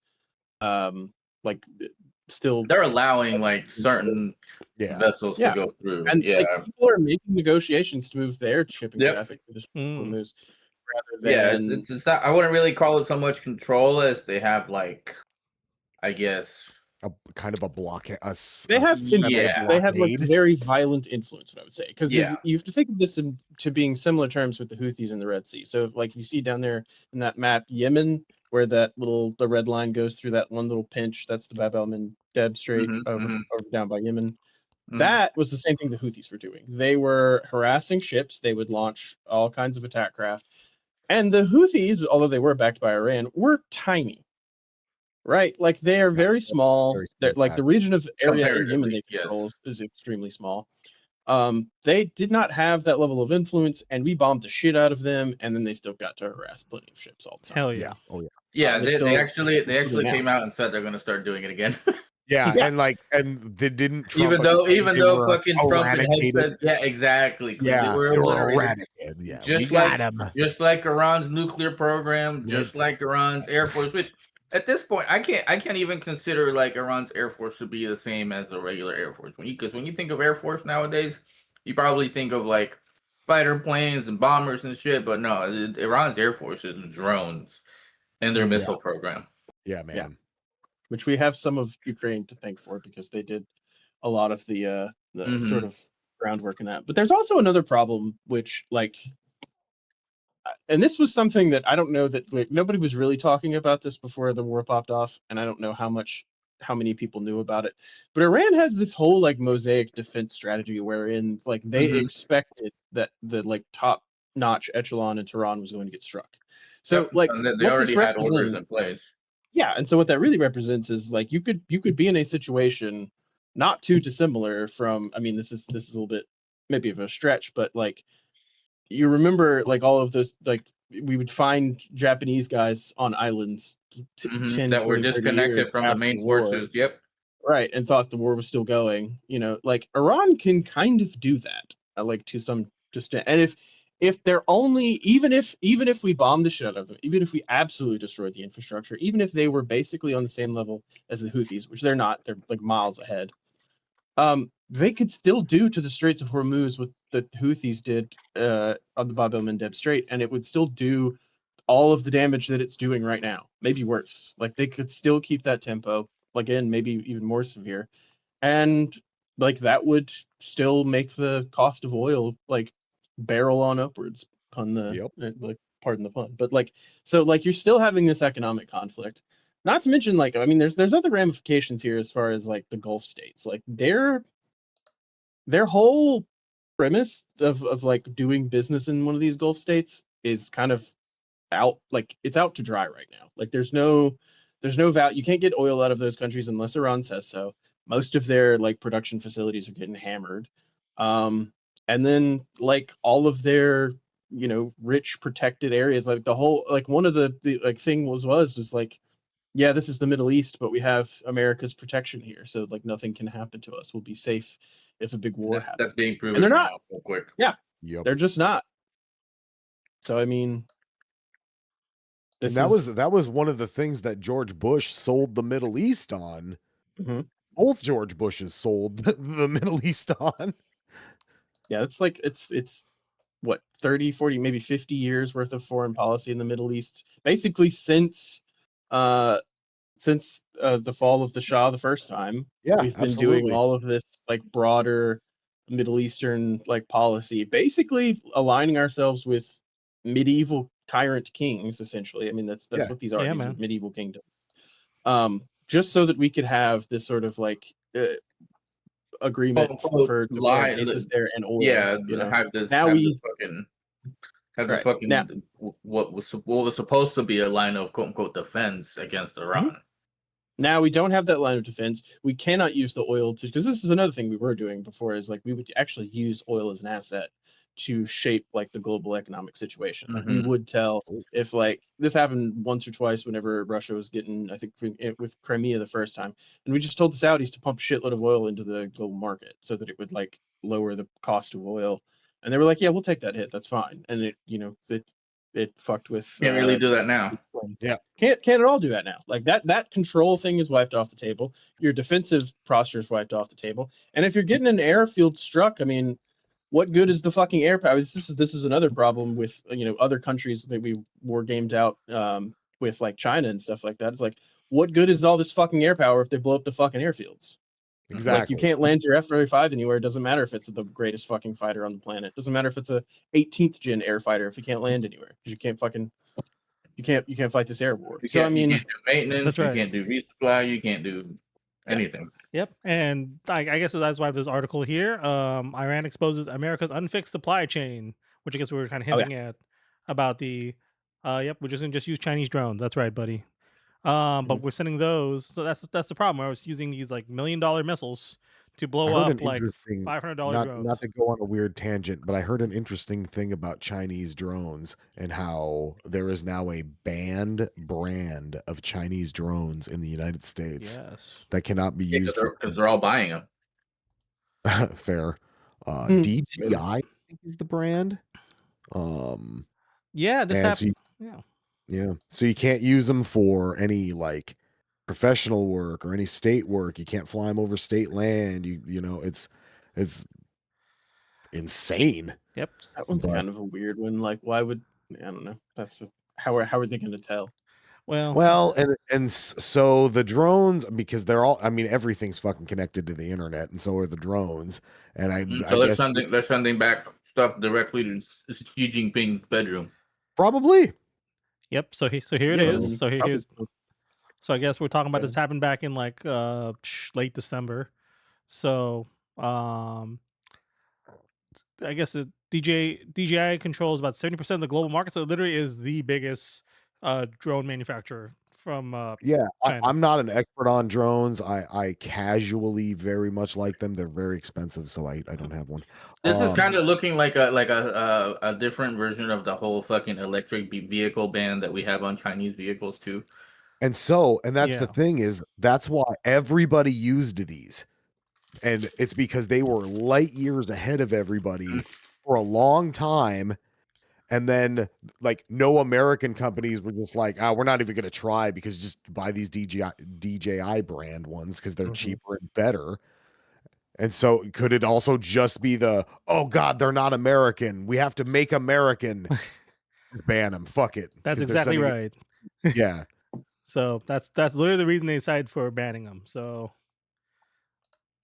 still they're allowing like certain vessels to go through, and people are making negotiations to move their shipping traffic through the Hormuz, rather than it's not, I wouldn't really call it so much control as they have like, I guess, a kind of a blockade. They have Yeah. they have like very violent influence, what I would say, because Yeah. you have to think of this to being similar terms with the Houthis in the Red Sea. So like if you see down there in that map Yemen, where the red line goes through that one little pinch, that's the Bab el-Mandeb Strait over down by Yemen. That was the same thing the Houthis were doing. They were harassing ships. They would launch all kinds of attack craft. And the Houthis, although they were backed by Iran, were tiny. Right? Like they are very small. They're, like the region of area in Yemen they control is extremely small. They did not have that level of influence, and we bombed the shit out of them, and then they still got to harass plenty of ships all the time. Hell yeah. Oh yeah. Yeah, they actually do came out and said they're going to start doing it again. Yeah, and they didn't. Trump, even though fucking Trump and Head said, yeah, exactly. Yeah, they were eradicated. Yeah, just like Iran's nuclear program, just like Iran's Air Force, which at this point I can't even consider like Iran's Air Force to be the same as a regular Air Force. Because when you think of Air Force nowadays, you probably think of like fighter planes and bombers and shit, but no, Iran's Air Force is drones and their missile program. Yeah, man. Yeah. Which we have some of Ukraine to thank for, because they did a lot of the sort of groundwork in that. But there's also another problem, which like, and this was something that I don't know that like, nobody was really talking about this before the war popped off, and I don't know how many people knew about it. But Iran has this whole like mosaic defense strategy wherein like they expected that the like top notch echelon in Tehran was going to get struck. So like they already had orders in place. Yeah, and so what that really represents is like you could be in a situation not too dissimilar from, I mean, this is a little bit maybe of a stretch, but like you remember like all of those, like we would find Japanese guys on islands 10, that 20, were disconnected from the main forces. Yep. Right, and thought the war was still going. You know, like Iran can kind of do that, like to some extent. And if they're only, even if we bombed the shit out of them, even if we absolutely destroyed the infrastructure, even if they were basically on the same level as the Houthis, which they're not, they're like miles ahead, they could still do to the Straits of Hormuz what the Houthis did on the Bab el-Mandeb Strait, and it would still do all of the damage that it's doing right now, maybe worse. Like they could still keep that tempo, like again, maybe even more severe, and like that would still make the cost of oil like barrel on upwards, like pardon the pun, but like so like you're still having this economic conflict, not to mention like I mean there's other ramifications here as far as like the Gulf states, like their whole premise of like doing business in one of these Gulf states is kind of out, like it's out to dry right now. Like there's no value, you can't get oil out of those countries unless Iran says so. Most of their like production facilities are getting hammered. And then like all of their, you know, rich protected areas, like the whole, like one of the like thing was like, yeah, this is the Middle East, but we have America's protection here. So like nothing can happen to us. We'll be safe if a big war happens. That's being proven. And they're not real quick. Yeah. Yep. They're just not. So I mean, that was one of the things that George Bush sold the Middle East on. Both George Bushes sold the Middle East on. Yeah, it's like it's what 30, 40, maybe 50 years worth of foreign policy in the Middle East, basically since the fall of the Shah the first time. Yeah, we've been doing all of this like broader Middle Eastern like policy, basically aligning ourselves with medieval tyrant kings, essentially. I mean that's what these are, these are medieval kingdoms. Just so that we could have this sort of like agreement for bases there and oil. Yeah, you know? have this. Now have we this fucking what was supposed to be a line of quote unquote defense against Iran. Now we don't have that line of defense. We cannot use the oil because this is another thing we were doing before, is like we would actually use oil as an asset to shape like the global economic situation. Like we would tell, if like this happened once or twice whenever Russia was getting, I think with Crimea the first time, and we just told the Saudis to pump a shitload of oil into the global market so that it would like lower the cost of oil, and they were like, yeah, we'll take that hit, that's fine. And it, you know, it fucked with. Can't really do that now. Yeah, can't at all do that now. Like that control thing is wiped off the table. Your defensive posture is wiped off the table, and if you're getting an airfield struck, I mean, what good is the fucking air power? This is another problem with, you know, other countries that we war gamed out with like China and stuff like that. It's like, what good is all this fucking air power if they blow up the fucking airfields? Exactly. Like, you can't land your F-35 anywhere. It doesn't matter if it's the greatest fucking fighter on the planet. It doesn't matter if it's a 18th gen air fighter if you can't land anywhere because you can't fight this air war. So I mean, you can't do maintenance. That's right. You can't do resupply. You can't do anything. Yep, and I guess that's why this article here. Iran exposes America's unfixed supply chain, which I guess we were kind of hinting at about the. Yep, we're just gonna use Chinese drones. That's right, buddy. But we're sending those, so that's the problem. I was using these like $1 million missiles to blow up like $500 drones. Not to go on a weird tangent, but I heard an interesting thing about Chinese drones and how there is now a banned brand of Chinese drones in the United States that cannot be used because they're all buying them. Fair. DJI, I think, is the brand. Yeah, this happened. Yeah. So you can't use them for any like professional work or any state work. You can't fly them over state land. You know, it's insane. Yep. That one's kind of a weird one. Like, why would, I don't know. How are they going to tell? Well, and so the drones, because they're all, I mean, everything's fucking connected to the internet, and so are the drones. And I guess they're sending back stuff directly to Xi Jinping's bedroom. Probably. Yep. So here it is. So here's. So I guess we're talking about this happened back in like late December. So I guess the DJI controls about 70% of the global market. So it literally is the biggest drone manufacturer from China. I'm not an expert on drones. I casually very much like them. They're very expensive, so I don't have one. This is kind of looking like a different version of the whole fucking electric vehicle ban that we have on Chinese vehicles too. And that's the thing is, that's why everybody used these. And it's because they were light years ahead of everybody for a long time. And then like no American companies were just like, we're not even going to try because just buy these DJI brand ones because they're cheaper and better. And so could it also just be oh God, they're not American. We have to make American. Ban them. Fuck it. That's exactly right. Yeah. So that's literally the reason they decided for banning them. So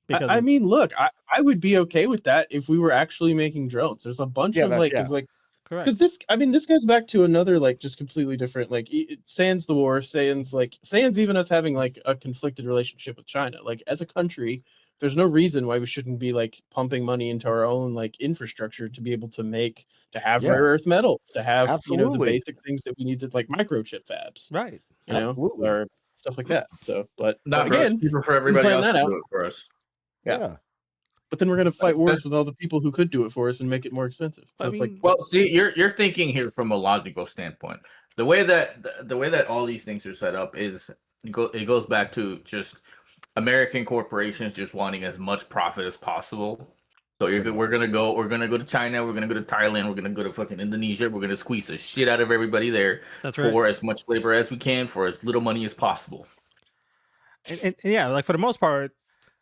I mean, look, I would be okay with that if we were actually making drones. There's a bunch of because this goes back to another like just completely different like sans the war, sans even us having like a conflicted relationship with China. Like as a country, there's no reason why we shouldn't be like pumping money into our own like infrastructure to be able to have rare earth metals, to have the basic things that we need to like microchip fabs, right? Or stuff like that. So, but not again, cheaper for everybody else to do it for us. Yeah. But then we're gonna fight wars with all the people who could do it for us and make it more expensive. So well, see, you're thinking here from a logical standpoint. The way that all these things are set up is it goes back to just American corporations just wanting as much profit as possible. So we're gonna go to China, we're gonna go to Thailand, we're gonna go to fucking Indonesia, we're gonna squeeze the shit out of everybody there for as much labor as we can for as little money as possible. And yeah, like for the most part,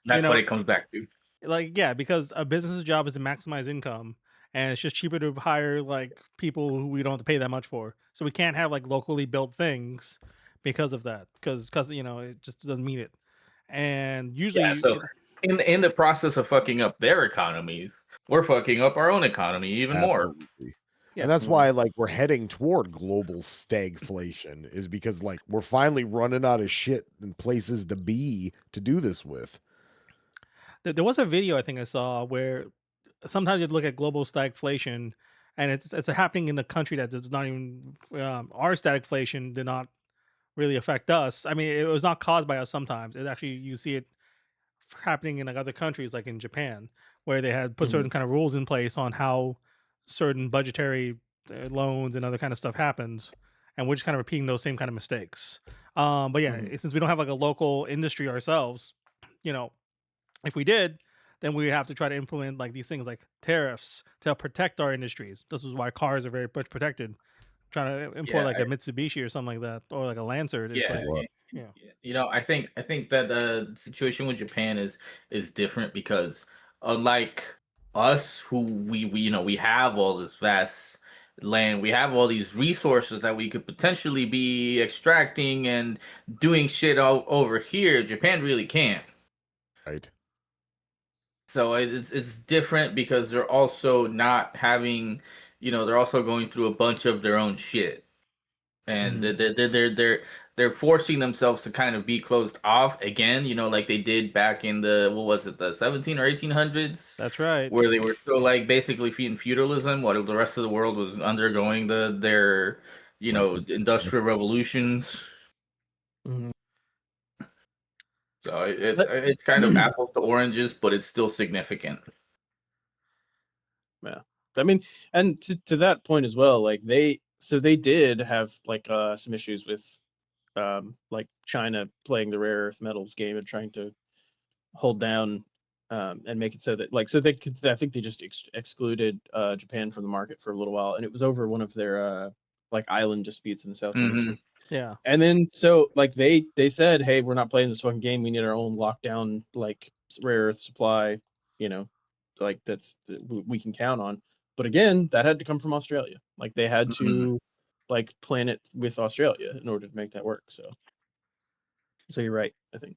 that's what it comes back to. Like, yeah, because a business's job is to maximize income, and it's just cheaper to hire like people who we don't have to pay that much for. So we can't have like locally built things because of that, because it just doesn't meet it. And usually, in the process of fucking up their economies, we're fucking up our own economy even more. Yeah. And that's why like we're heading toward global stagflation, is because like we're finally running out of shit and places to be to do this with. There was a video I think I saw where sometimes you look at global stagflation, and it's happening in a country that does not even our stagflation did not really affect us. I mean, it was not caused by us. Sometimes it actually you see it happening in like other countries, like in Japan, where they had put certain kind of rules in place on how certain budgetary loans and other kind of stuff happens, and we're just kind of repeating those same kind of mistakes. But yeah, since we don't have like a local industry ourselves, if we did, then we would have to try to implement like these things like tariffs to protect our industries. This is why cars are very much protected. Trying to import a Mitsubishi or something like that, or like a Lancer. I think that the situation with Japan is different because unlike us, who we have all this vast land. We have all these resources that we could potentially be extracting and doing shit over here. Japan really can't. Right. So it's different because they're also not having, they're also going through a bunch of their own shit, and they're forcing themselves to kind of be closed off again. Like they did back in the what was it, the 17 or 1800s? That's right. Where they were still like basically in feudalism, while the rest of the world was undergoing their industrial revolutions. Mhm. So it's kind of apples to oranges, but it's still significant. Yeah, I mean, and to that point as well, like they did have like some issues with like China playing the rare earth metals game and trying to hold down and make it so that like so they could, I think they just excluded Japan from the market for a little while, and it was over one of their like island disputes in the South China Sea. Yeah. And then so like they said, hey, we're not playing this fucking game. We need our own lockdown like rare earth supply, like that's we can count on. But again, that had to come from Australia. Like they had to like plan it with Australia in order to make that work. So you're right, I think.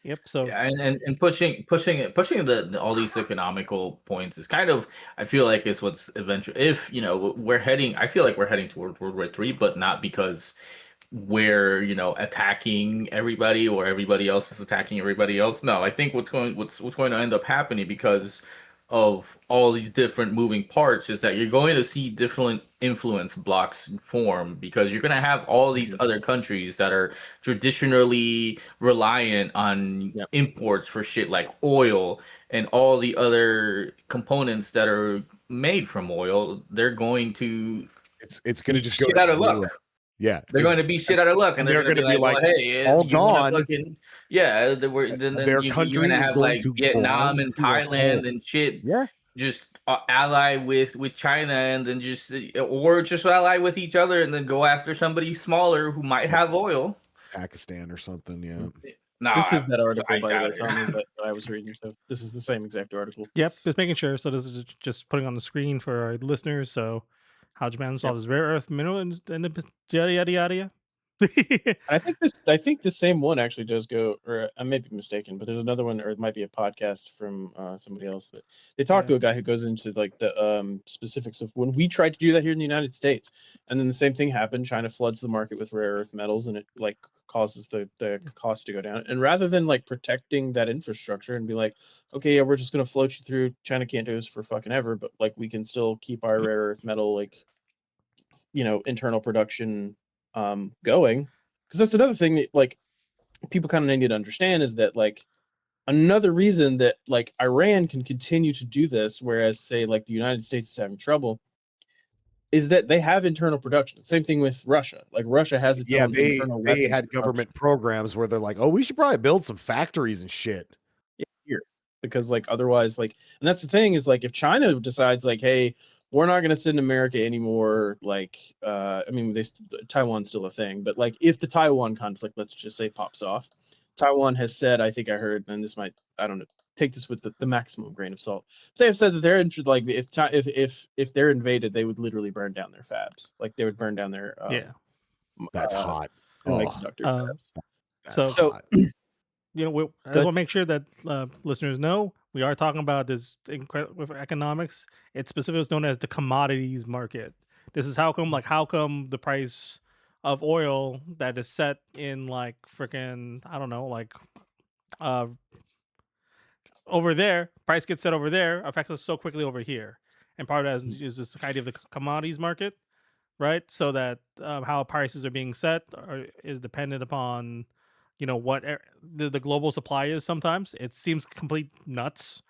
Yep. So Yeah, and pushing all these economical points is kind of, I feel like it's what's eventually, if I feel like we're heading towards World War III, but not because we're attacking everybody or everybody else is attacking everybody else. No, I think what's going to end up happening because of all these different moving parts is that you're going to see different influence blocks form, because you're going to have all these other countries that are traditionally reliant on imports for shit like oil and all the other components that are made from oil. They're going to it's going to just go shit out of luck. Yeah, they're going to be shit out of luck, and they're going to be like, well, hey, all you want gone. to fucking, yeah, then Their you're country going to is have going like to Vietnam grind and to a Thailand halt. and shit, Yeah, just ally with China, and then just ally with each other, and then go after somebody smaller who might have oil. Pakistan or something. Yeah. No, This is that article, by the way, doubt it. Tommy, that I was reading. So this is the same exact article. Yep, just making sure. So this is just putting on the screen for our listeners. So how Japan solves rare earth mineral and yada yada yada. I think the same one actually does go, or I may be mistaken, but there's another one, or it might be a podcast from somebody else. But they talk to a guy who goes into like the specifics of when we tried to do that here in the United States, and then the same thing happened. China floods the market with rare earth metals, and it like causes the cost to go down. And rather than like protecting that infrastructure and be like, okay, yeah, we're just gonna float you through. China can't do this for fucking ever, but like we can still keep our rare earth metal like internal production going, because that's another thing that like people kind of need to understand is that like another reason that like Iran can continue to do this, whereas say like the United States is having trouble, is that they have internal production. Same thing with Russia. Like Russia has its own internal they weapons had government programs where they're like, oh, we should probably build some factories and shit. Yeah, here, because like otherwise, like, and that's the thing is like if China decides like, hey, we're not going to send America anymore. Like, I mean, Taiwan's still a thing, but like, if the Taiwan conflict, let's just say, pops off, Taiwan has said, I think I heard, and this might, I don't know, take this with the maximum grain of salt. They have said that they're interested, like, if they're invaded, they would literally burn down their fabs. Like, they would burn down their That's hot. Semiconductor fabs. So hot. I just want to make sure that listeners know we are talking about this incredible with economics. It's specifically known as the commodities market. This is how come the price of oil that is set in like freaking I don't know like over there, price gets set over there affects us so quickly over here, and part of that is this idea of the commodities market, right? So that how prices are being set is dependent upon what the global supply is. Sometimes it seems complete nuts.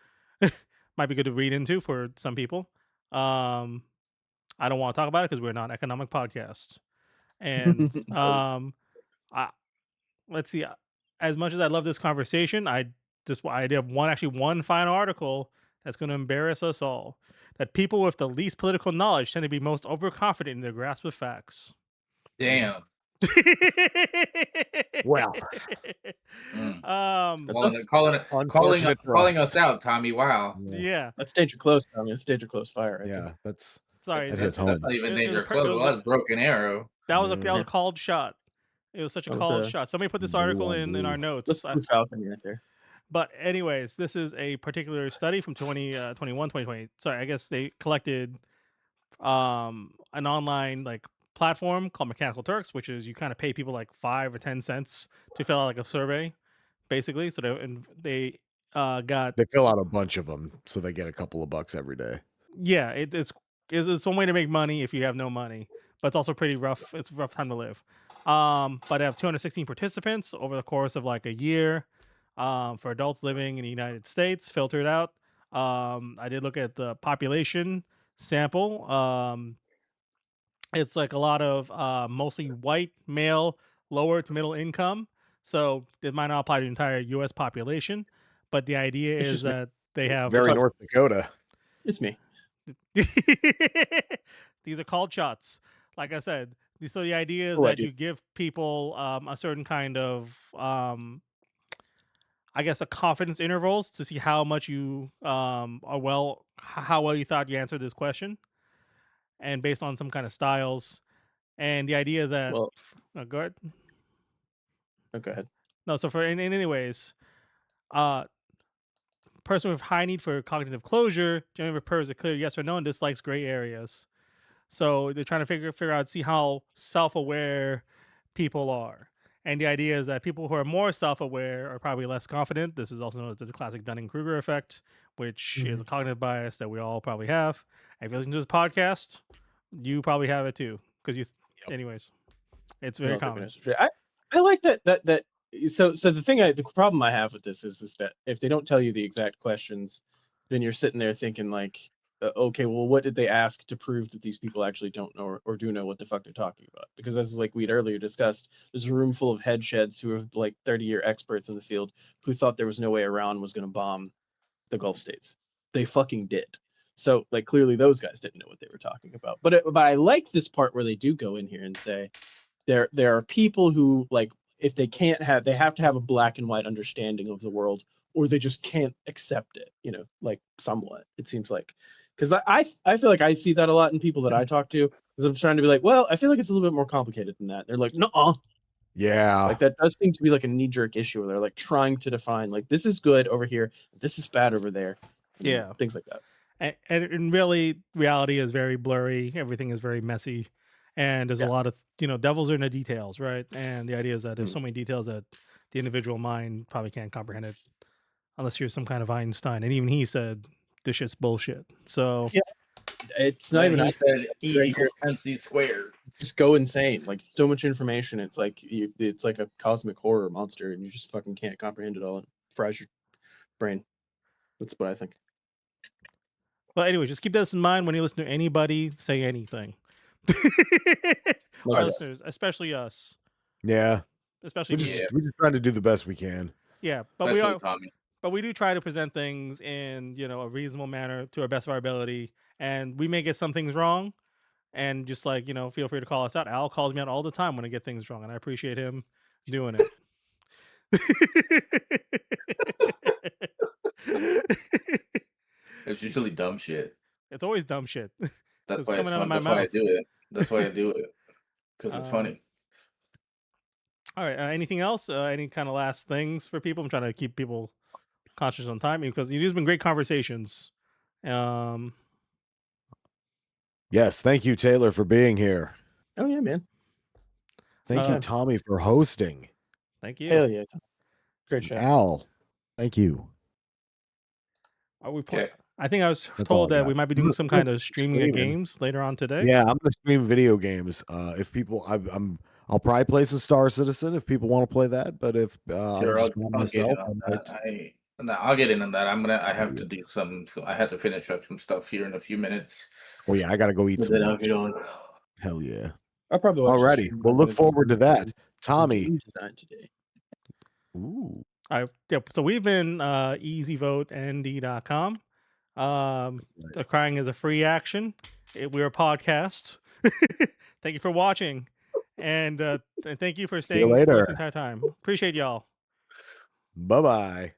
Might be good to read into for some people. I don't want to talk about it because we're not an economic podcast. And let's see. As much as I love this conversation, I have one final article that's going to embarrass us all. That people with the least political knowledge tend to be most overconfident in their grasp of facts. Damn. Well, calling us out, Tommy. Wow. Yeah, that's danger close, Tommy. That's danger close fire. Yeah, that's Sorry, hits That's home. not even It- it Danger was per- Close. it was That was Broken Arrow. that was a Yeah. called shot. It was such a That was called a- shot. Somebody put this Blue article on in our blue. notes. Let's put Falcon right there. But anyways, this is a particular study from 2021, 2020. Sorry, I guess they collected an online like platform called Mechanical Turks, which is you kind of pay people like 5 or 10 cents to fill out like a survey, basically. So they got They fill out a bunch of them, so they get a couple of bucks every day. yeah, it's one way to make money if you have no money, but it's also pretty rough. It's a rough time to live. But I have 216 participants over the course of like a year. For adults living in the United States, filtered out. I did look at the population sample. It's like a lot of mostly white, male, lower to middle income. So it might not apply to the entire U.S. population, but the idea It's is just me. that they have Very North Dakota. It's me. These are called shots. Like I said, so the idea is Oh, I that do. you give people a certain kind of I guess a confidence intervals to see how much you are how well you thought you answered this question, and based on some kind of styles, and the idea that Well, go ahead. oh, go ahead. No, so for in anyways, person with high need for cognitive closure generally prefers a clear yes or no and dislikes gray areas. So they're trying to figure out, see how self-aware people are. And the idea is that people who are more self-aware are probably less confident. This is also known as the classic Dunning-Kruger effect, which is a cognitive bias that we all probably have. And if you listen to this podcast, you probably have it too. Because anyways, it's very common. I like that. So the problem I have with this is that if they don't tell you the exact questions, then you're sitting there thinking like, okay, well, what did they ask to prove that these people actually don't know or do know what the fuck they're talking about? Because as like we'd earlier discussed, there's a room full of headsheds who are like 30-year experts in the field who thought there was no way Iran was going to bomb the Gulf states. They fucking did. So like clearly those guys didn't know what they were talking about. But I like this part where they do go in here and say there are people who like if they can't have, they have to have a black and white understanding of the world, or they just can't accept it. You know, like somewhat. It seems like. Because I feel like I see that a lot in people that I talk to. Because I'm trying to be like, well, I feel like it's a little bit more complicated than that. They're like, no, Yeah. like that does seem to be like a knee-jerk issue where they're like trying to define like this is good over here, this is bad over there. Yeah, things like that. And really, reality is very blurry. Everything is very messy, and there's a lot of devils are in the details, right? And the idea is that there's so many details that the individual mind probably can't comprehend it unless you're some kind of Einstein. And even he said this shit's bullshit. So yeah, it's not even. He said E equals MC squared. Just go insane. Like so much information. It's like it's like a cosmic horror monster, and you just fucking can't comprehend it all. It fries your brain. That's what I think. Well, anyway, just keep this in mind when you listen to anybody say anything. Our listeners, especially us. Yeah. Especially we're just trying to do the best we can. Yeah, but especially Tommy. But we do try to present things in a reasonable manner to our best of our ability, and we may get some things wrong. And just like feel free to call us out. Al calls me out all the time when I get things wrong, and I appreciate him doing it. It's usually dumb shit. It's always dumb shit. That's why coming out of my That's mouth. why I do it. That's why I do it. Because it's funny. All right. Anything else? Any kind of last things for people? I'm trying to keep people conscious on time because these have been great conversations. Yes, thank you, Taylor, for being here. Oh yeah, man. Thank you, Tommy, for hosting. Thank you. Hell yeah. Great show. Al, thank you. Are we I think I was told that we might be doing some kind of streaming of games later on today. Yeah, I'm gonna stream video games. If people, I'll probably play some Star Citizen if people want to play that. But if sure, I'll get in on that. I'll get in on that. I have to do some. So I have to finish up some stuff here in a few minutes. Oh yeah, I gotta go eat some. Then I'll get on. Hell yeah. I'll probably watch alrighty. We'll look forward to that. Tommy. Design today. Ooh. So we've been easyvoteND.com. Crying is a free action. We're a podcast. Thank you for watching, and thank you for staying with us the entire time. Appreciate y'all. Bye-bye.